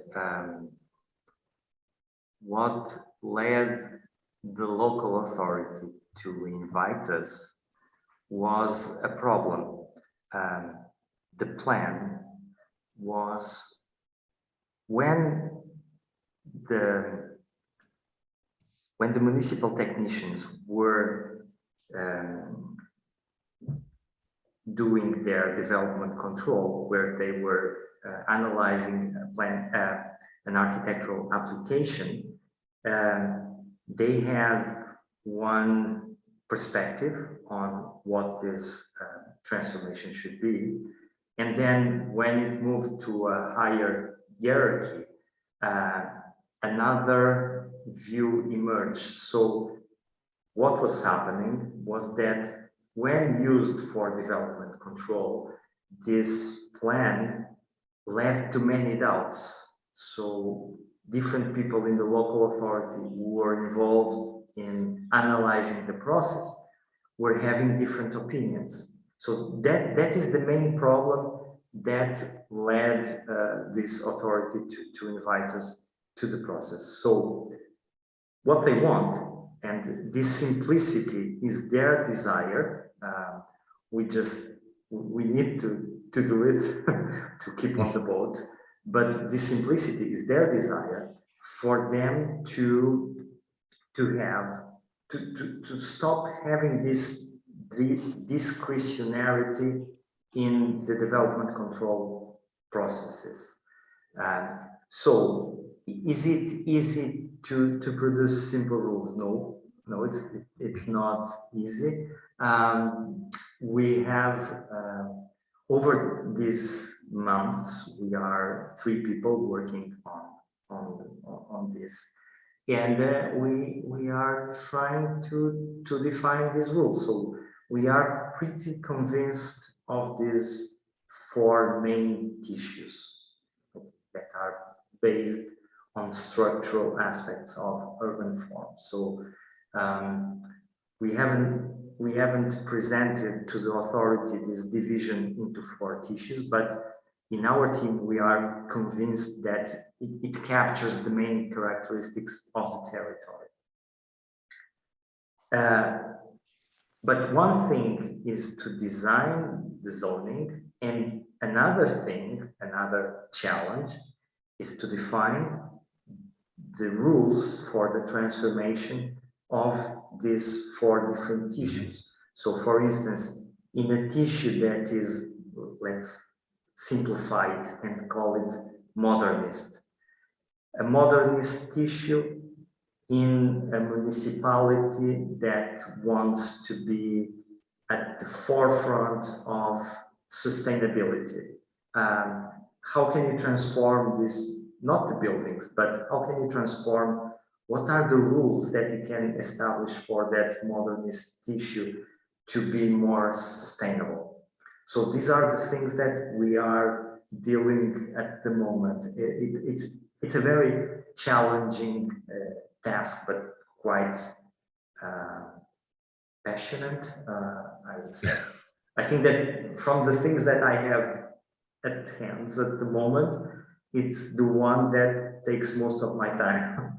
what led the local authority to invite us was a problem. The plan was when the municipal technicians were doing their development control, where they were analyzing a plan, an architectural application, they had one perspective on what this transformation should be. And then when it moved to a higher hierarchy, another view emerged. So what was happening was that when used for development control, this plan led to many doubts. So different people in the local authority who were involved in analyzing the process were having different opinions. So that is the main problem that led this authority to invite us to the process. So what they want, and this simplicity is their desire, we need to do it to keep on the boat, but this simplicity is their desire for them to stop having this discretionarity in the development control processes. So is it easy to produce simple rules? No, it's not easy. We have over these months, we are 3 people working on this. And we are trying to define these rules. So we are pretty convinced of these 4 main tissues that are based on structural aspects of urban form. So we haven't presented to the authority this division into 4 tissues, but in our team, we are convinced that it captures the main characteristics of the territory. But one thing is to design the zoning, and another challenge is to define the rules for the transformation of these 4 different tissues. So for instance, in a tissue that is, let's simplify it and call it modernist. A modernist tissue in a municipality that wants to be at the forefront of sustainability. How can you transform this, not the buildings, but how can you transform, what are the rules that you can establish for that modernist tissue to be more sustainable? So these are the things that we are dealing at the moment. It's a very challenging task, but quite passionate, I would say. I think that from the things that I have at hands at the moment, it's the one that takes most of my time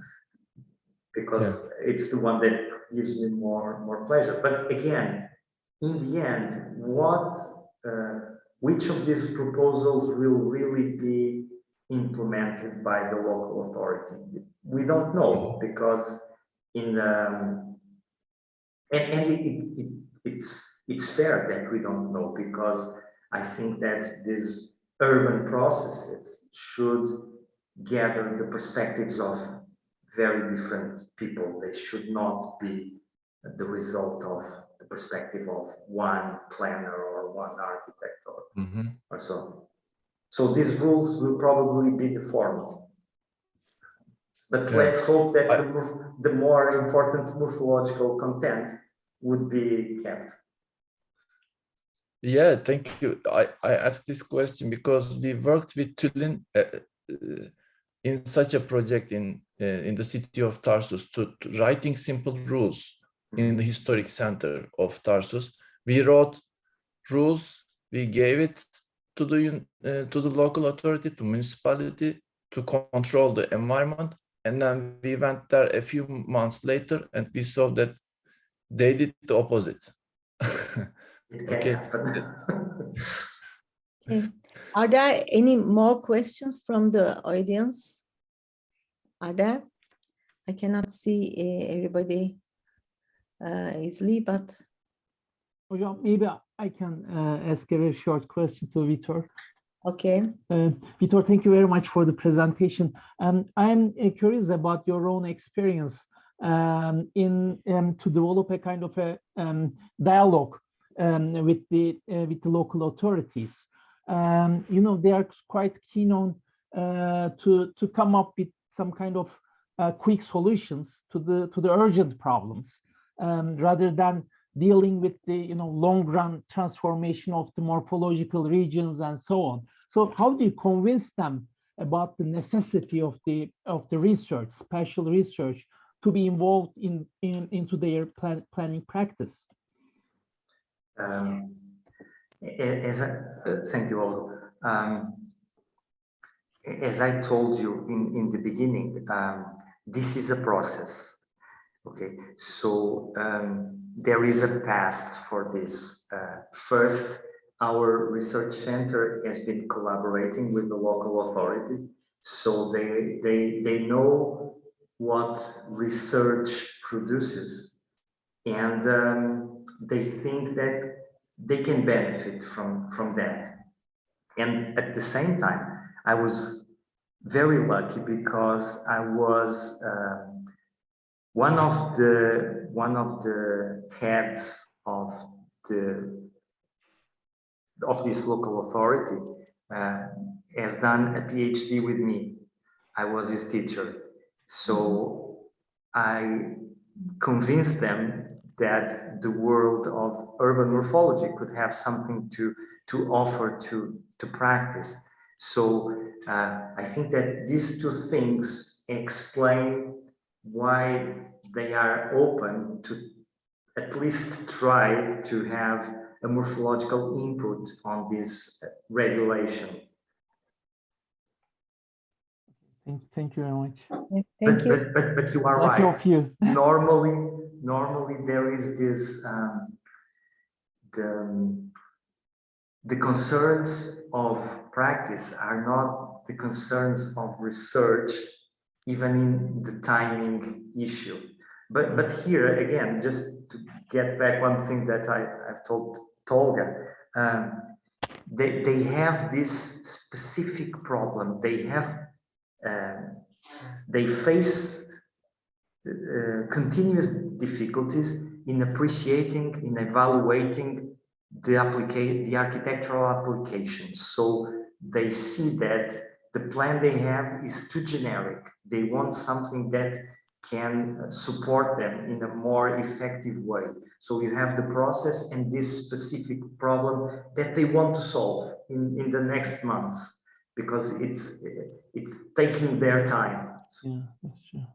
because it's the one that gives me more pleasure. But again, in the end, which of these proposals will really be implemented by the local authority? We don't know, because it's fair that we don't know, because I think that this urban processes should gather the perspectives of very different people. They should not be the result of the perspective of one planner or one architect or so on. So these rules will probably be deformed. But let's hope that the more important morphological content would be kept. Yeah, thank you. I asked this question because we worked with Tülin in such a project in the city of Tarsus to writing simple rules in the historic center of Tarsus. We wrote rules, we gave it to the local authority, to municipality, to control the environment, and then we went there a few months later and we saw that they did the opposite. Okay. Okay. Are there any more questions from the audience? Are there? I cannot see everybody easily, but maybe I can ask a very short question to Vitor. okay. Vitor, thank you very much for the presentation. I'm curious about your own experience to develop a kind of a dialogue with the local authorities. You know, they are quite keen on to come up with some kind of quick solutions to the urgent problems, rather than dealing with the long run transformation of the morphological regions and so on. So how do you convince them about the necessity of the research, special research, to be involved into their planning practice? Thank you, Olga. As I told you in the beginning, this is a process. Okay, so there is a path for this. First, our research center has been collaborating with the local authority, so they know what research produces, and they think that they can benefit from that. And at the same time, I was very lucky because I was one of the heads of this local authority has done a PhD with me. I was his teacher, so I convinced them that the world of urban morphology could have something to offer to practice. So I think that these two things explain why they are open to at least try to have a morphological input on this regulation. Thank you very much. Thank you. But you are Lucky right. of you. Normally there is this the concerns of practice are not the concerns of research, even in the timing issue. But here again, just to get back one thing that I've told Tolga, they have this specific problem. They face continuous difficulties in appreciating, in evaluating the architectural applications. So they see that the plan they have is too generic. They want something that can support them in a more effective way. So you have the process and this specific problem that they want to solve in the next months, because it's taking their time. Yeah, that's true.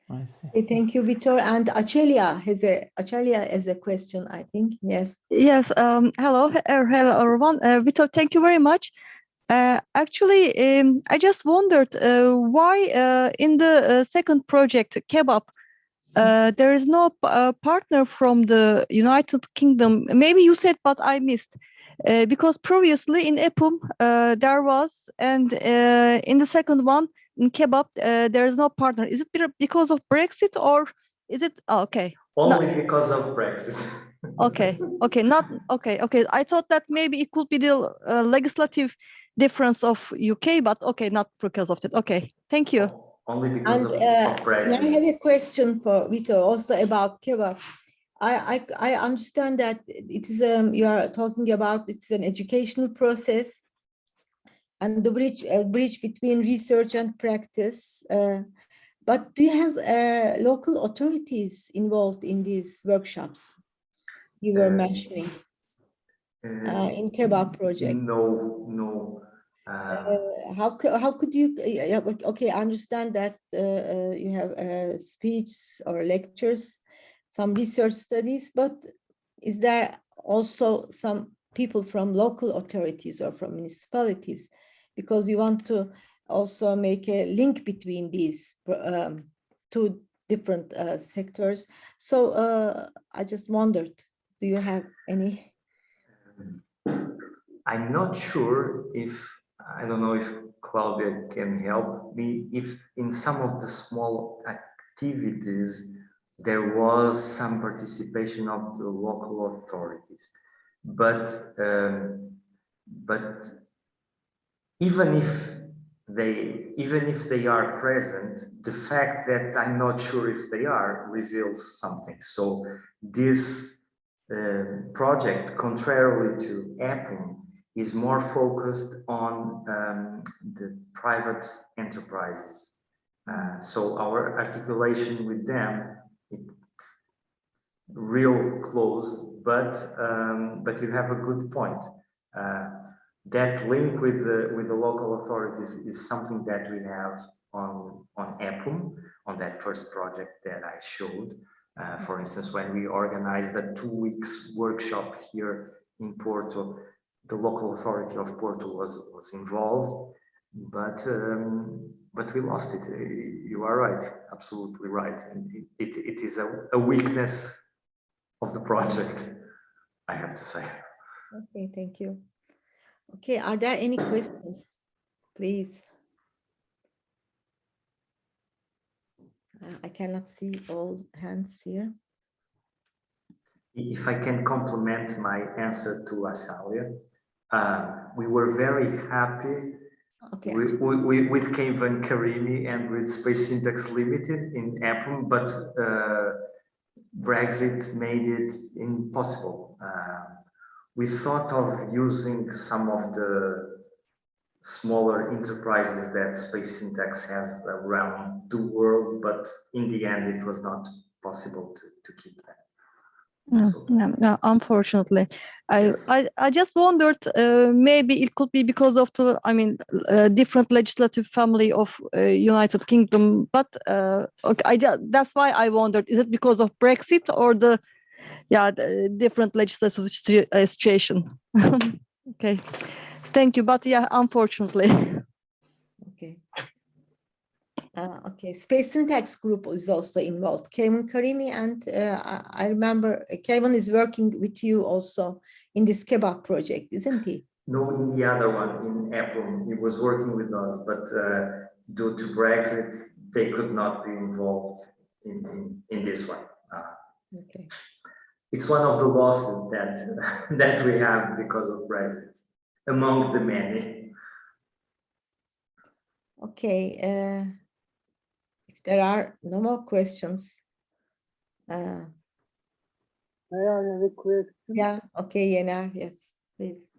I see. Thank you, Vitor. And Achelia has a question, I think. Yes. Yes. Hello, everyone. Vitor, thank you very much. Actually, I just wondered why in the second project, Kebab, there is no partner from the United Kingdom. Maybe you said, but I missed. Because previously in EPUM there was, and in the second one, in Kebab, there is no partner. Is it because of Brexit, or is it okay? Only because of Brexit. Okay, not okay. I thought that maybe it could be the legislative difference of UK, but okay, not because of that. Okay, thank you. Only because And of I Brexit. have a question for Vitor also about kebab. I understand that it is you are talking about it's an educational process and the bridge between research and practice. But do you have local authorities involved in these workshops you were mentioning in kebab project? No. How could you? Okay, I understand that you have speech or lectures, some research studies, but is there also some people from local authorities or from municipalities? Because you want to also make a link between these two different sectors. So I just wondered, do you have any? I'm not sure if, I don't know if Claudia can help me, if in some of the small activities there was some participation of the local authorities, but even if they are present, the fact that I'm not sure if they are reveals something. So this project, contrarily to EPUM, is more focused on the private enterprises. So our articulation with them is real close, but you have a good point. That link with the local authorities is something that we have on EPUM, on that first project that I showed. For instance, when we organized a 2 weeks workshop here in Porto, the local authority of Porto was involved, but we lost it. You are right, absolutely right. And it is a weakness of the project, I have to say. Okay, thank you. Okay, are there any questions, please? I cannot see all hands here. If I can complement my answer to Asalia, we were very happy with Keivan Karimi and with Space Syntax Limited in EPUM, but Brexit made it impossible. We thought of using some of the smaller enterprises that Space Syntax has around the world, but in the end, it was not possible to keep them. No, unfortunately, Yes. I just wondered maybe it could be because of the different legislative family of United Kingdom, but okay, that's why I wondered, is it because of Brexit or the different legislative situation? Okay, thank you, but yeah, unfortunately. Okay. Okay, Space Syntax Group is also involved. Keivan Karimi, and I remember Keivan is working with you also in this kebab project, isn't he? No, in the other one, in EPUM, he was working with us, but due to Brexit, they could not be involved in this one. Okay. It's one of the losses that we have because of Brexit, among the many. Okay. If there are no more questions. May I have a question? Yeah, okay, Yener, yes, please.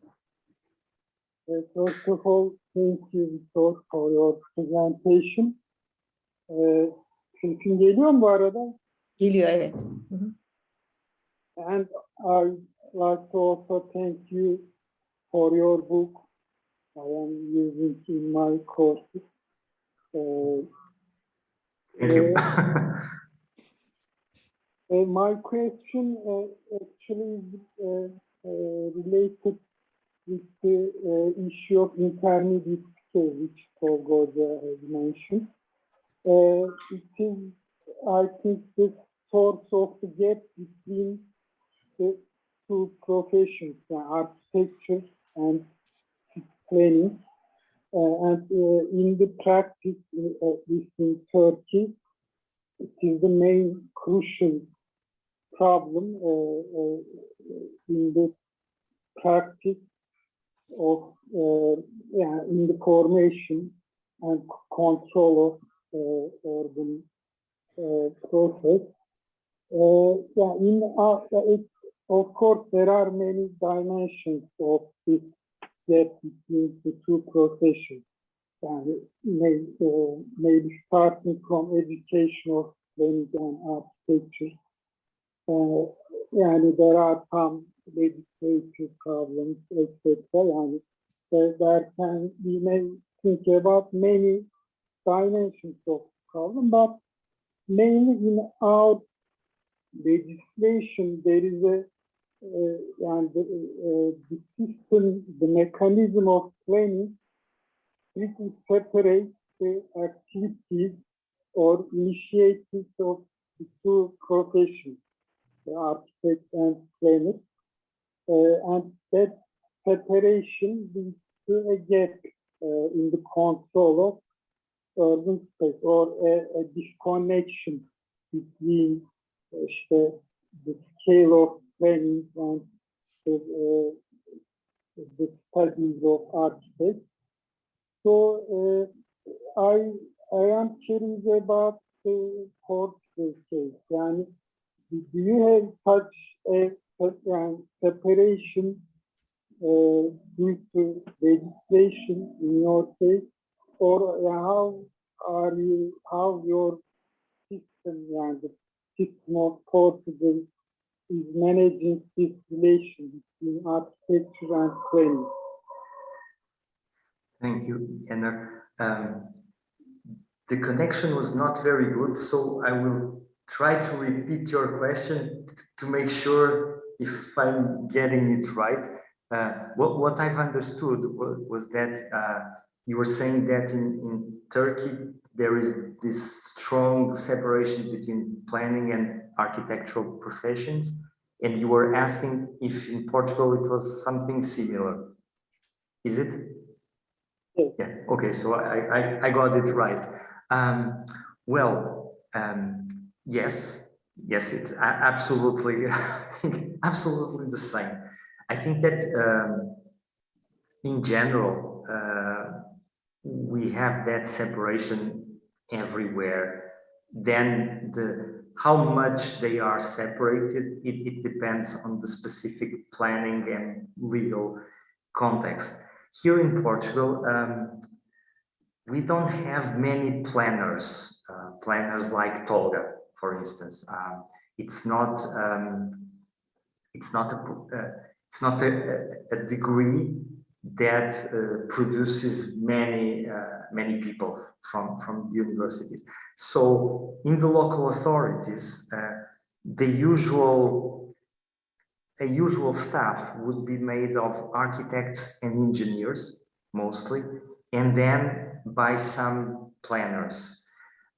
First of all, thank you, Vitor, for your presentation. Sesim geliyor mu bu arada? Geliyor, evet. And I'd like to also thank you for your book. I am using in my courses. Thank you. My question actually is related with the issue of intermediate scale, which Tolgoza has mentioned. It is, I think, the source of the gap between the two professions, architecture and planning. And in the practice, at least in Turkey, it is the main crucial problem in the practice. of in the formation and control of urban process. Of course, there are many dimensions of this gap between the two professions. Maybe starting from education of planning and architecture. There are some legislative problems, etc. We may think about many dimensions of the problem, but mainly in our legislation, there is the system, the mechanism of planning, it separates the activities or initiatives of the two professions, the architect and planner, and that separation leads to a gap in the control of urban space, or a disconnection between the scale of planning and the studies of architects. So I am curious about the Portugal case. Do you have such a separation due to legislation in your case, or how your system, the system of Portugal is managing this relation between architecture and planning? Thank you, Enner. The connection was not very good, so I will try to repeat your question to make sure if I'm getting it right. What I've understood was that you were saying that in Turkey there is this strong separation between planning and architectural professions, and you were asking if in Portugal it was something similar. Is it? Yeah. Okay. So I got it right. Yes. It's absolutely. I think absolutely the same. I think that in general we have that separation everywhere. Then how much they are separated, it depends on the specific planning and legal context. Here in Portugal, we don't have many planners like Tolga, for instance. It's not a degree that produces many people from universities. So in the local authorities, a usual staff would be made of architects and engineers mostly, and then by some planners.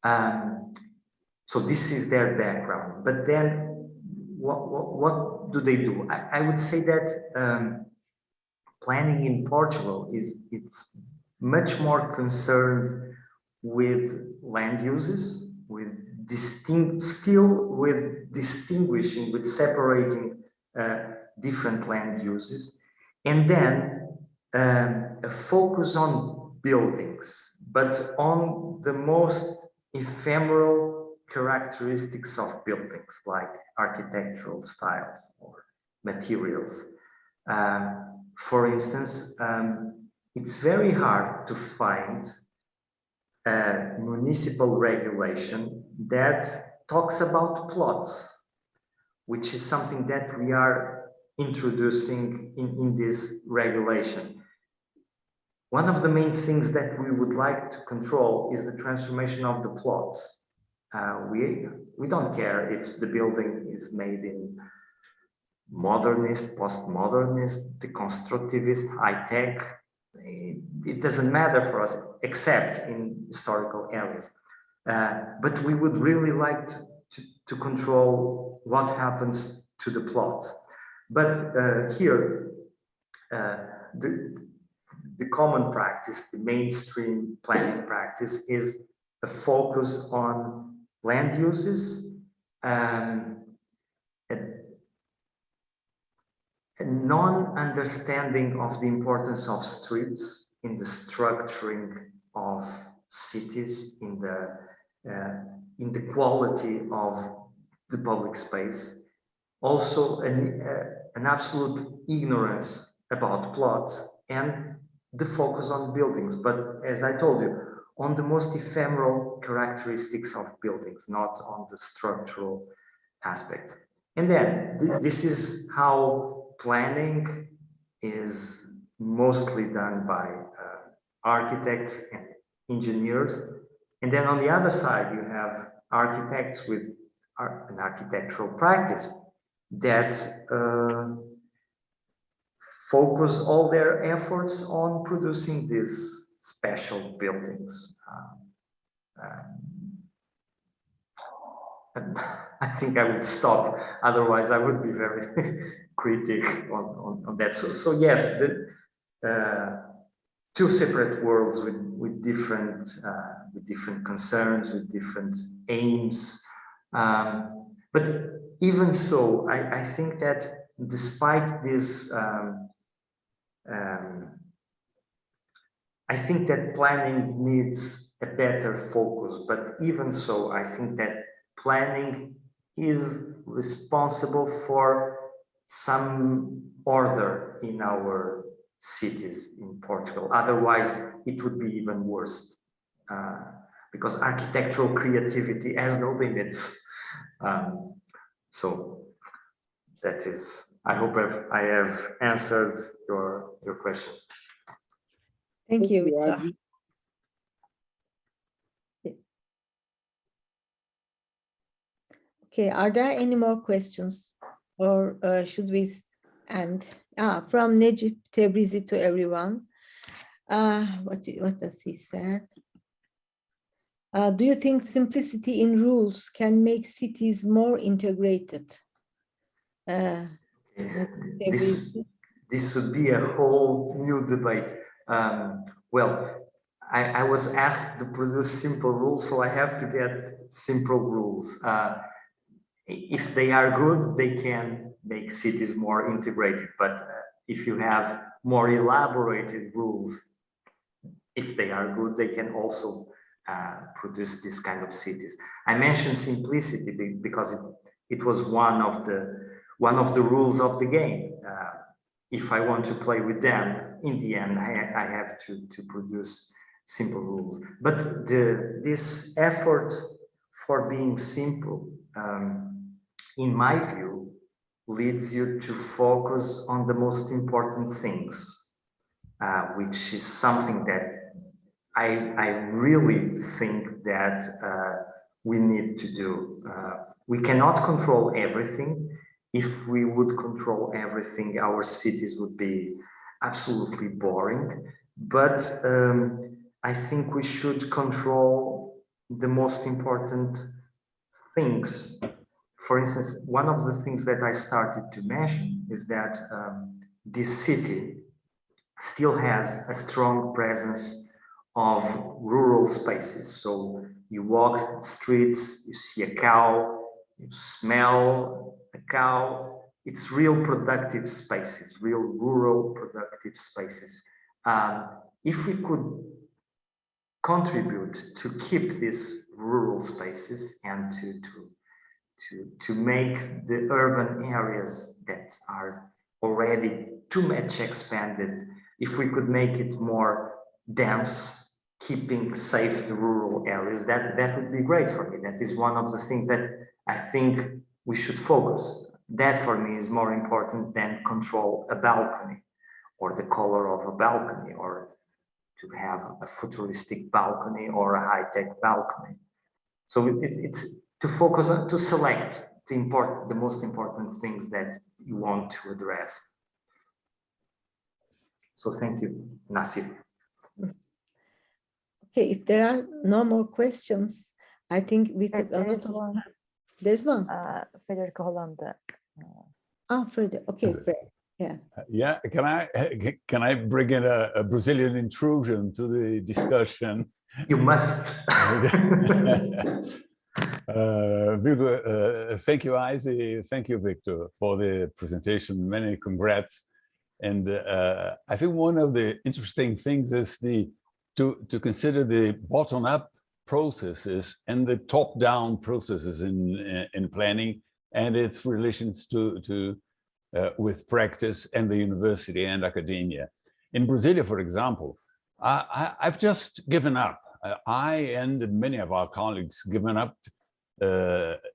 So this is their background. But then what do they do? I would say that planning in Portugal it's much more concerned with land uses, with distinguishing, with separating different land uses, and then a focus on buildings, but on the most ephemeral characteristics of buildings, like architectural styles or materials. For instance, it's very hard to find a municipal regulation that talks about plots, which is something that we are introducing in this regulation. One of the main things that we would like to control is the transformation of the plots. We don't care if the building is made in modernist, postmodernist, deconstructivist, high-tech. It doesn't matter for us, except in historical areas. But we would really like to control what happens to the plots. But here, the common practice, the mainstream planning practice, is a focus on land uses, a non-understanding of the importance of streets in the structuring of cities, in the quality of the public space. Also an absolute ignorance about plots and the focus on buildings. But as I told you, on the most ephemeral characteristics of buildings, not on the structural aspects. And then this is how planning is mostly done by architects and engineers. And then on the other side, you have architects with an architectural practice that focus all their efforts on producing these special buildings. And I think I would stop, otherwise I would be very critical on that. So yes, two separate worlds with different concerns, with different aims. But even so, I think that despite this, I think that planning needs a better focus. But even so, I think that planning is responsible for some order in our cities in Portugal. Otherwise, it would be even worse, because architectural creativity has no limits. So that is, I hope I have answered your question. Thank you, Vitor. Okay, are there any more questions, or should we end? From Necip Tebrizi to everyone. What does he say? Do you think simplicity in rules can make cities more integrated? This would be a whole new debate. Well, I was asked to produce simple rules, so I have to get simple rules. If they are good, they can make cities more integrated. But if you have more elaborated rules, if they are good, they can also produce this kind of cities. I mentioned simplicity because it was one of the rules of the game. If I want to play with them, in the end, I have to produce simple rules. But this effort for being simple, in my view, leads you to focus on the most important things, which is something that I really think that we need to do. We cannot control everything. If we would control everything, our cities would be absolutely boring. But I think we should control the most important things. For instance, one of the things that I started to mention is that this city still has a strong presence of rural spaces. So you walk the streets, you see a cow, you smell a cow. It's real productive spaces, real rural productive spaces. If we could contribute to keep these rural spaces and to make the urban areas that are already too much expanded, if we could make it more dense, keeping safe the rural areas, that would be great for me. That is one of the things that I think we should focus. That for me is more important than control a balcony or the color of a balcony, or to have a futuristic balcony or a high-tech balcony. So it's to focus on, to select the most important things that you want to address. So thank you, Nasir. Okay, if there are no more questions, I think we took a lot of one. There's one. Federico Hollanda. Fred. Okay, Fred. Yes. Yeah, can I bring in a Brazilian intrusion to the discussion? You must. Thank you, Izzy. Thank you, Victor, for the presentation. Many congrats. And I think one of the interesting things is to consider the bottom-up processes and the top-down processes in planning and its relations with practice and the university and academia. In Brasilia, for example, I've just given up. I and many of our colleagues given up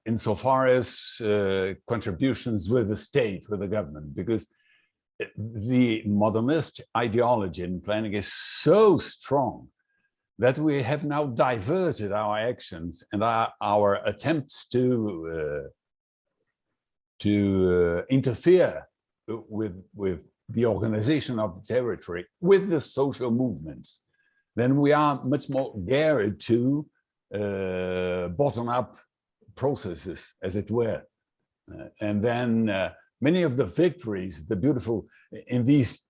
insofar as contributions with the state, with the government, because the modernist ideology in planning is so strong that we have now diverted our actions and our attempts to interfere with the organization of the territory, with the social movements. Then we are much more geared to bottom-up processes, as it were. And then many of the victories, the beautiful, in these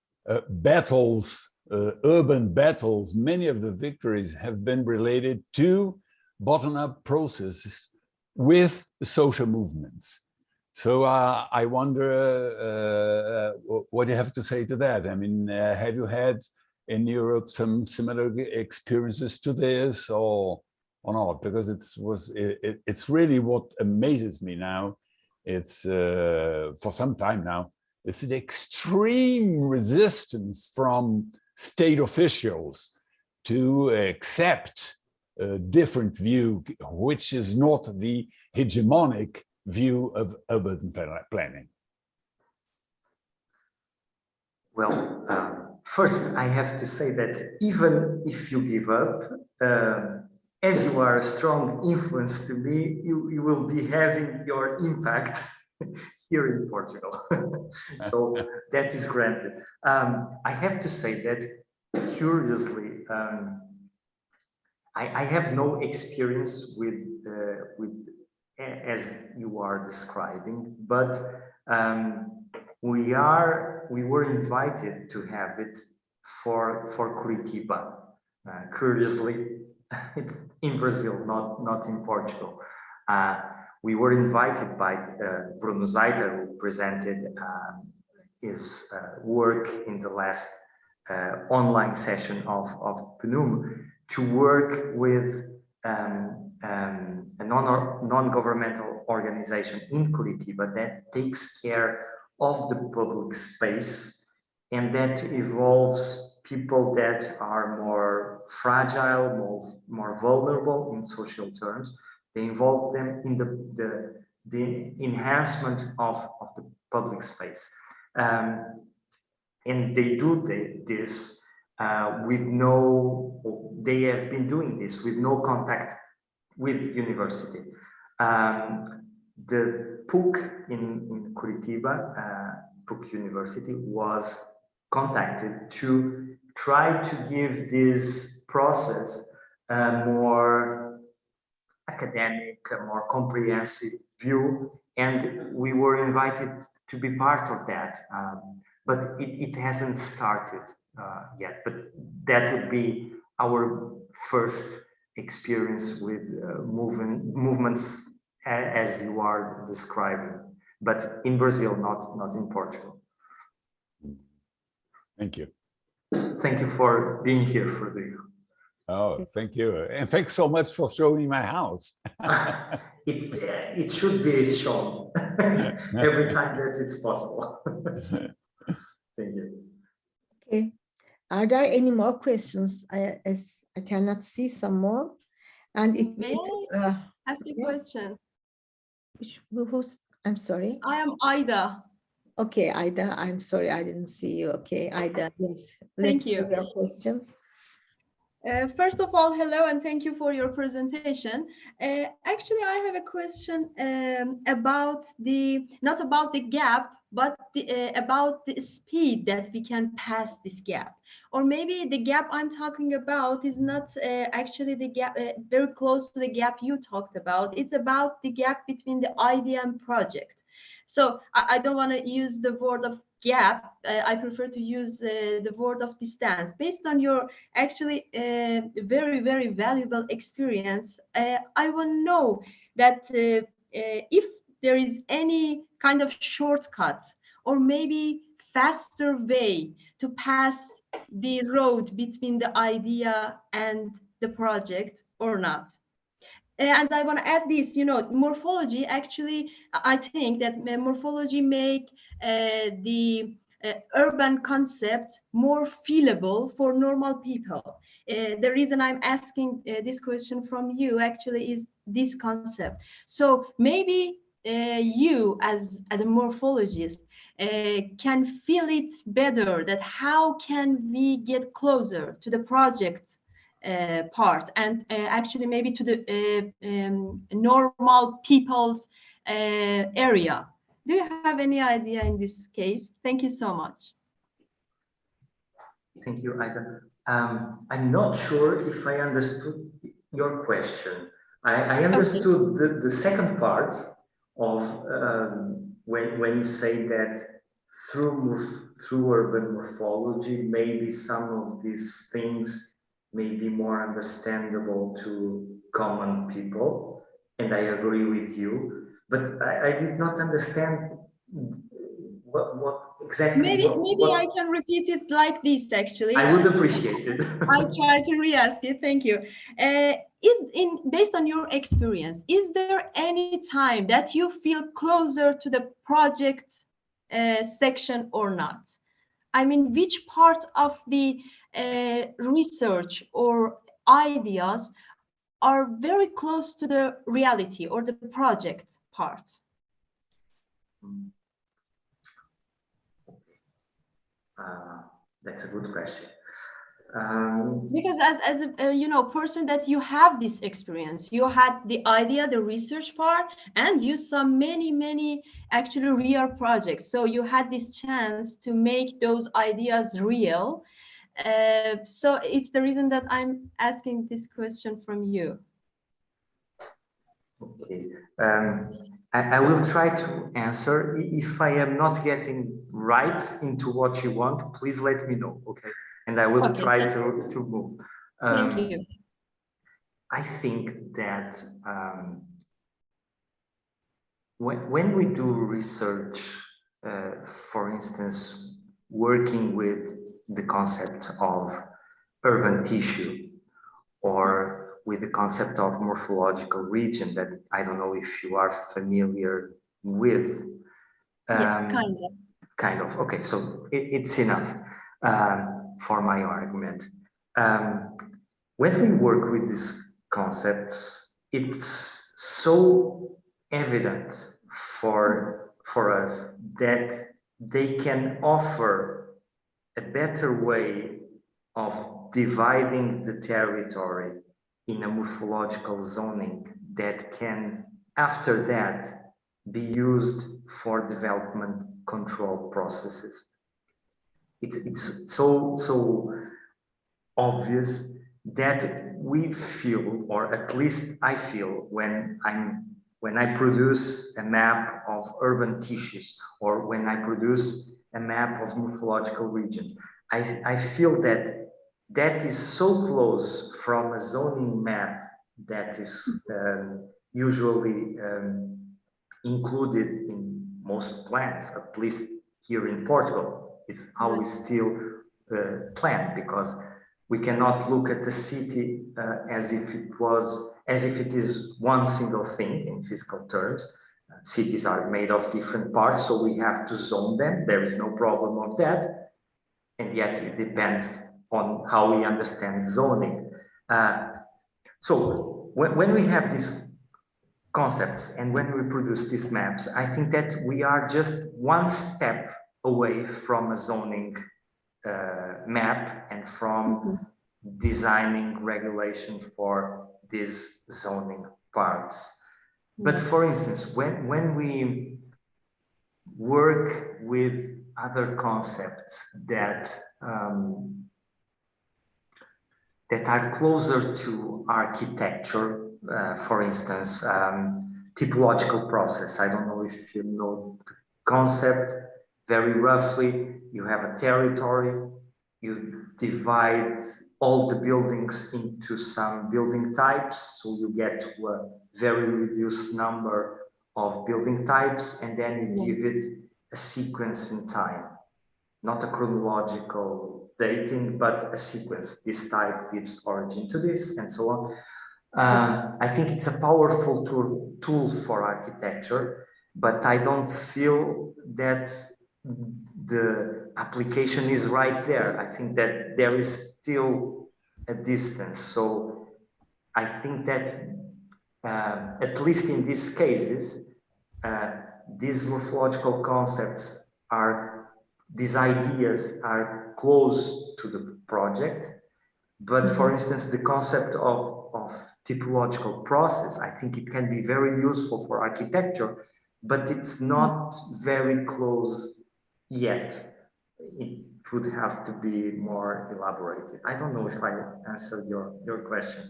battles, urban battles, many of the victories have been related to bottom-up processes with social movements. So I wonder what you have to say to that. I mean, have you had in Europe some similar experiences to this or not? Because it's really what amazes me now. It's for some time now, it's an extreme resistance from state officials to accept a different view, which is not the hegemonic view of urban planning. Well, first I have to say that even if you give up, as you are a strong influence to me, you will be having your impact here in Portugal. So that is granted. I have to say that, curiously, I have no experience with as you are describing, but we were invited to have it for Curitiba. Curiously, it's in Brazil, not in Portugal. We were invited by Bruno Zaiter, who presented his work in the last online session of TNUM, to work with a non-governmental organization in Curitiba that takes care of the public space and that involves people that are more fragile, more vulnerable in social terms. They involve them in the enhancement of the public space. And they do this with no, they have been doing this with no contact with university. The PUC in Curitiba, PUC University, was contacted to try to give this process a more academic, a more comprehensive view, and we were invited to be part of that. But it hasn't started yet, but that would be our first experience with movements as you are describing, but in Brazil, not in Portugal. Thank you. Thank you for being here, Frederico. Oh, thank you. And thanks so much for showing me my house. It should be shown every time that it's possible. Thank you. Okay. Are there any more questions? I cannot see some more. And May I ask a question? Who's, I'm sorry. I am Aida. Okay, Aida, I'm sorry, I didn't see you. Okay, Aida, yes. Thank Let's you. see your question. First of all, hello and thank you for your presentation. Actually, I have a question about not about the gap, but about the speed that we can pass this gap. Or maybe the gap I'm talking about is not actually the gap very close to the gap you talked about. It's about the gap between the idea and project. So I don't want to use the word of gap, I prefer to use the word of distance. Based on your actually very, very valuable experience, I want to know that if there is any kind of shortcut or maybe faster way to pass the road between the idea and the project or not. And I want to add this, you know, morphology, actually, I think that morphology make the urban concept more feelable for normal people. The reason I'm asking this question from you actually is this concept. So maybe you as a morphologist can feel it better, that how can we get closer to the project part and actually maybe to the normal people's area. Do you have any idea in this case? Thank you so much. Thank you, Aida. I'm not sure if I understood your question. I understood the second part of when you say that through urban morphology, maybe some of these things may be more understandable to common people, and I agree with you. But I did not understand what exactly. Maybe I can repeat it like this. Actually, I would appreciate it. I try to re-ask it. Thank you. Based on your experience, is there any time that you feel closer to the project section or not? I mean, which part of the research or ideas are very close to the reality or the project part? That's a good question. Because as a you know, person that you have this experience, you had the idea, the research part, and you saw many actually real projects. So you had this chance to make those ideas real. So it's the reason that I'm asking this question from you. Okay. I will try to answer. If I am not getting right into what you want, please let me know, okay? And I will try to move. Thank you. I think that when we do research, for instance, working with the concept of urban tissue or with the concept of morphological region that I don't know if you are familiar with. Yes, kind of. Kind of, okay, so it's enough for my argument. When we work with these concepts, it's so evident for us that they can offer a better way of dividing the territory in a morphological zoning that can, after that, be used for development control processes. It's so obvious that we feel, or at least I feel, when I produce a map of urban tissues or when I produce a map of morphological regions, I feel that is so close from a zoning map that is usually included in most plans, at least here in Portugal. It's how we still plan, because we cannot look at the city as if it is one single thing in physical terms. Cities are made of different parts, so we have to zone them. There is no problem of that, and yet it depends on how we understand zoning. So when we have these concepts and when we produce these maps, I think that we are just one step away from a zoning map and from designing regulation for these zoning parts. But for instance, when we work with other concepts that are closer to architecture, for instance, typological process. I don't know if you know the concept. very roughly, you have a territory, you divide all the buildings into some building types, so you get to a very reduced number of building types, and then you give it a sequence in time, not a chronological dating, but a sequence. This type gives origin to this, and so on. I think it's a powerful tool for architecture, but I don't feel that the application is right there. I think that there is still a distance. So I think that at least in these cases, these morphological concepts these ideas are close to the project. But for instance, the concept of typological process, I think it can be very useful for architecture, but it's not very close yet. It would have to be more elaborated. I don't know if I answered your question.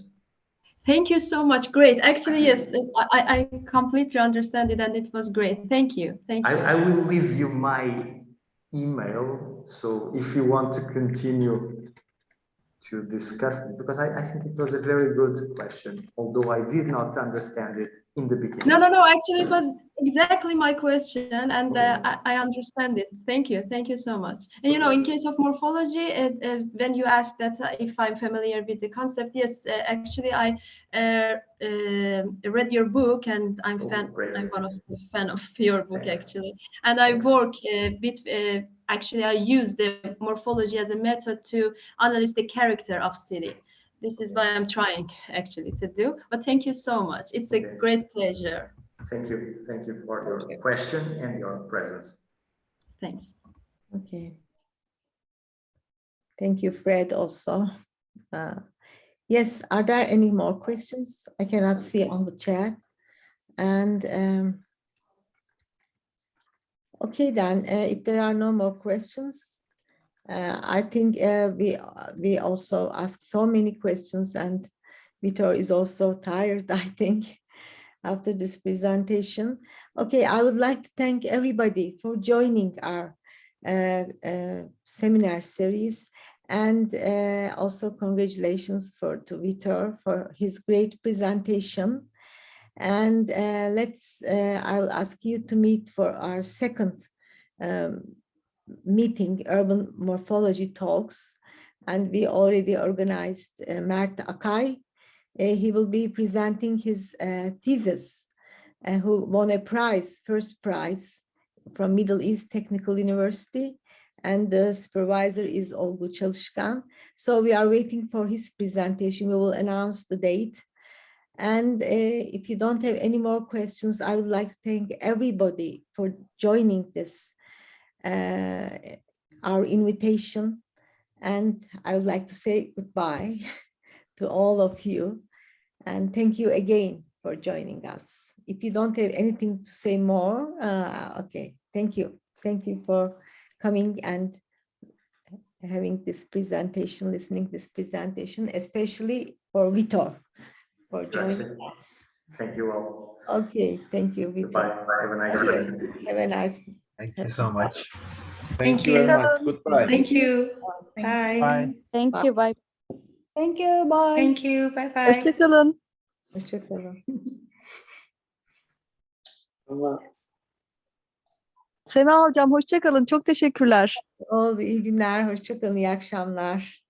Thank you so much. Great. Actually, yes, I completely understand it, and it was great. Thank you. Thank you. I will leave you my email, so if you want to continue to discuss it, because I think it was a very good question, although I did not understand it in the beginning. No. Actually, it was exactly my question, and I understand it. Thank you. Thank you so much. And you know, in case of morphology, when you asked that if I'm familiar with the concept, yes, actually I read your book, and I'm one of the fan of your book. Thanks. Actually, and I work with. Actually, I use the morphology as a method to analyze the character of city. This is what I'm trying actually to do. But thank you so much. It's a great pleasure. Thank you. Thank you for your question and your presence. Thanks. Okay. Thank you, Fred, also. Yes, are there any more questions? I cannot see on the chat. And okay, then, if there are no more questions, I think we also asked so many questions, and Vitor is also tired, I think, after this presentation. Okay, I would like to thank everybody for joining our seminar series, and also congratulations to Vitor for his great presentation. And I will ask you to meet for our second meeting, Urban Morphology Talks. And we already organized Mert Akay. He will be presenting his thesis, who won a first prize from Middle East Technical University. And the supervisor is Olgu Çalışkan. So we are waiting for his presentation. We will announce the date. And if you don't have any more questions, I would like to thank everybody for joining this, our invitation. And I would like to say goodbye to all of you. And thank you again for joining us. If you don't have anything to say more, okay, thank you. Thank you for coming and having this presentation, listening to this presentation, especially for Vitor, for joining us. Thank you all. Okay, thank you, Vitor. Bye. Have a nice day. Have a nice day. Thank you so much. Thank you very much. Goodbye. Thank you. Bye. Bye. Thank you. Bye. Thank you. Bye. Thank you. Bye bye. Hoşça kalın. Hoşça kalın. Ama Sema hocam hoşça kalın. Çok teşekkürler. Oldu. İyi günler. Hoşça kalın. İyi akşamlar.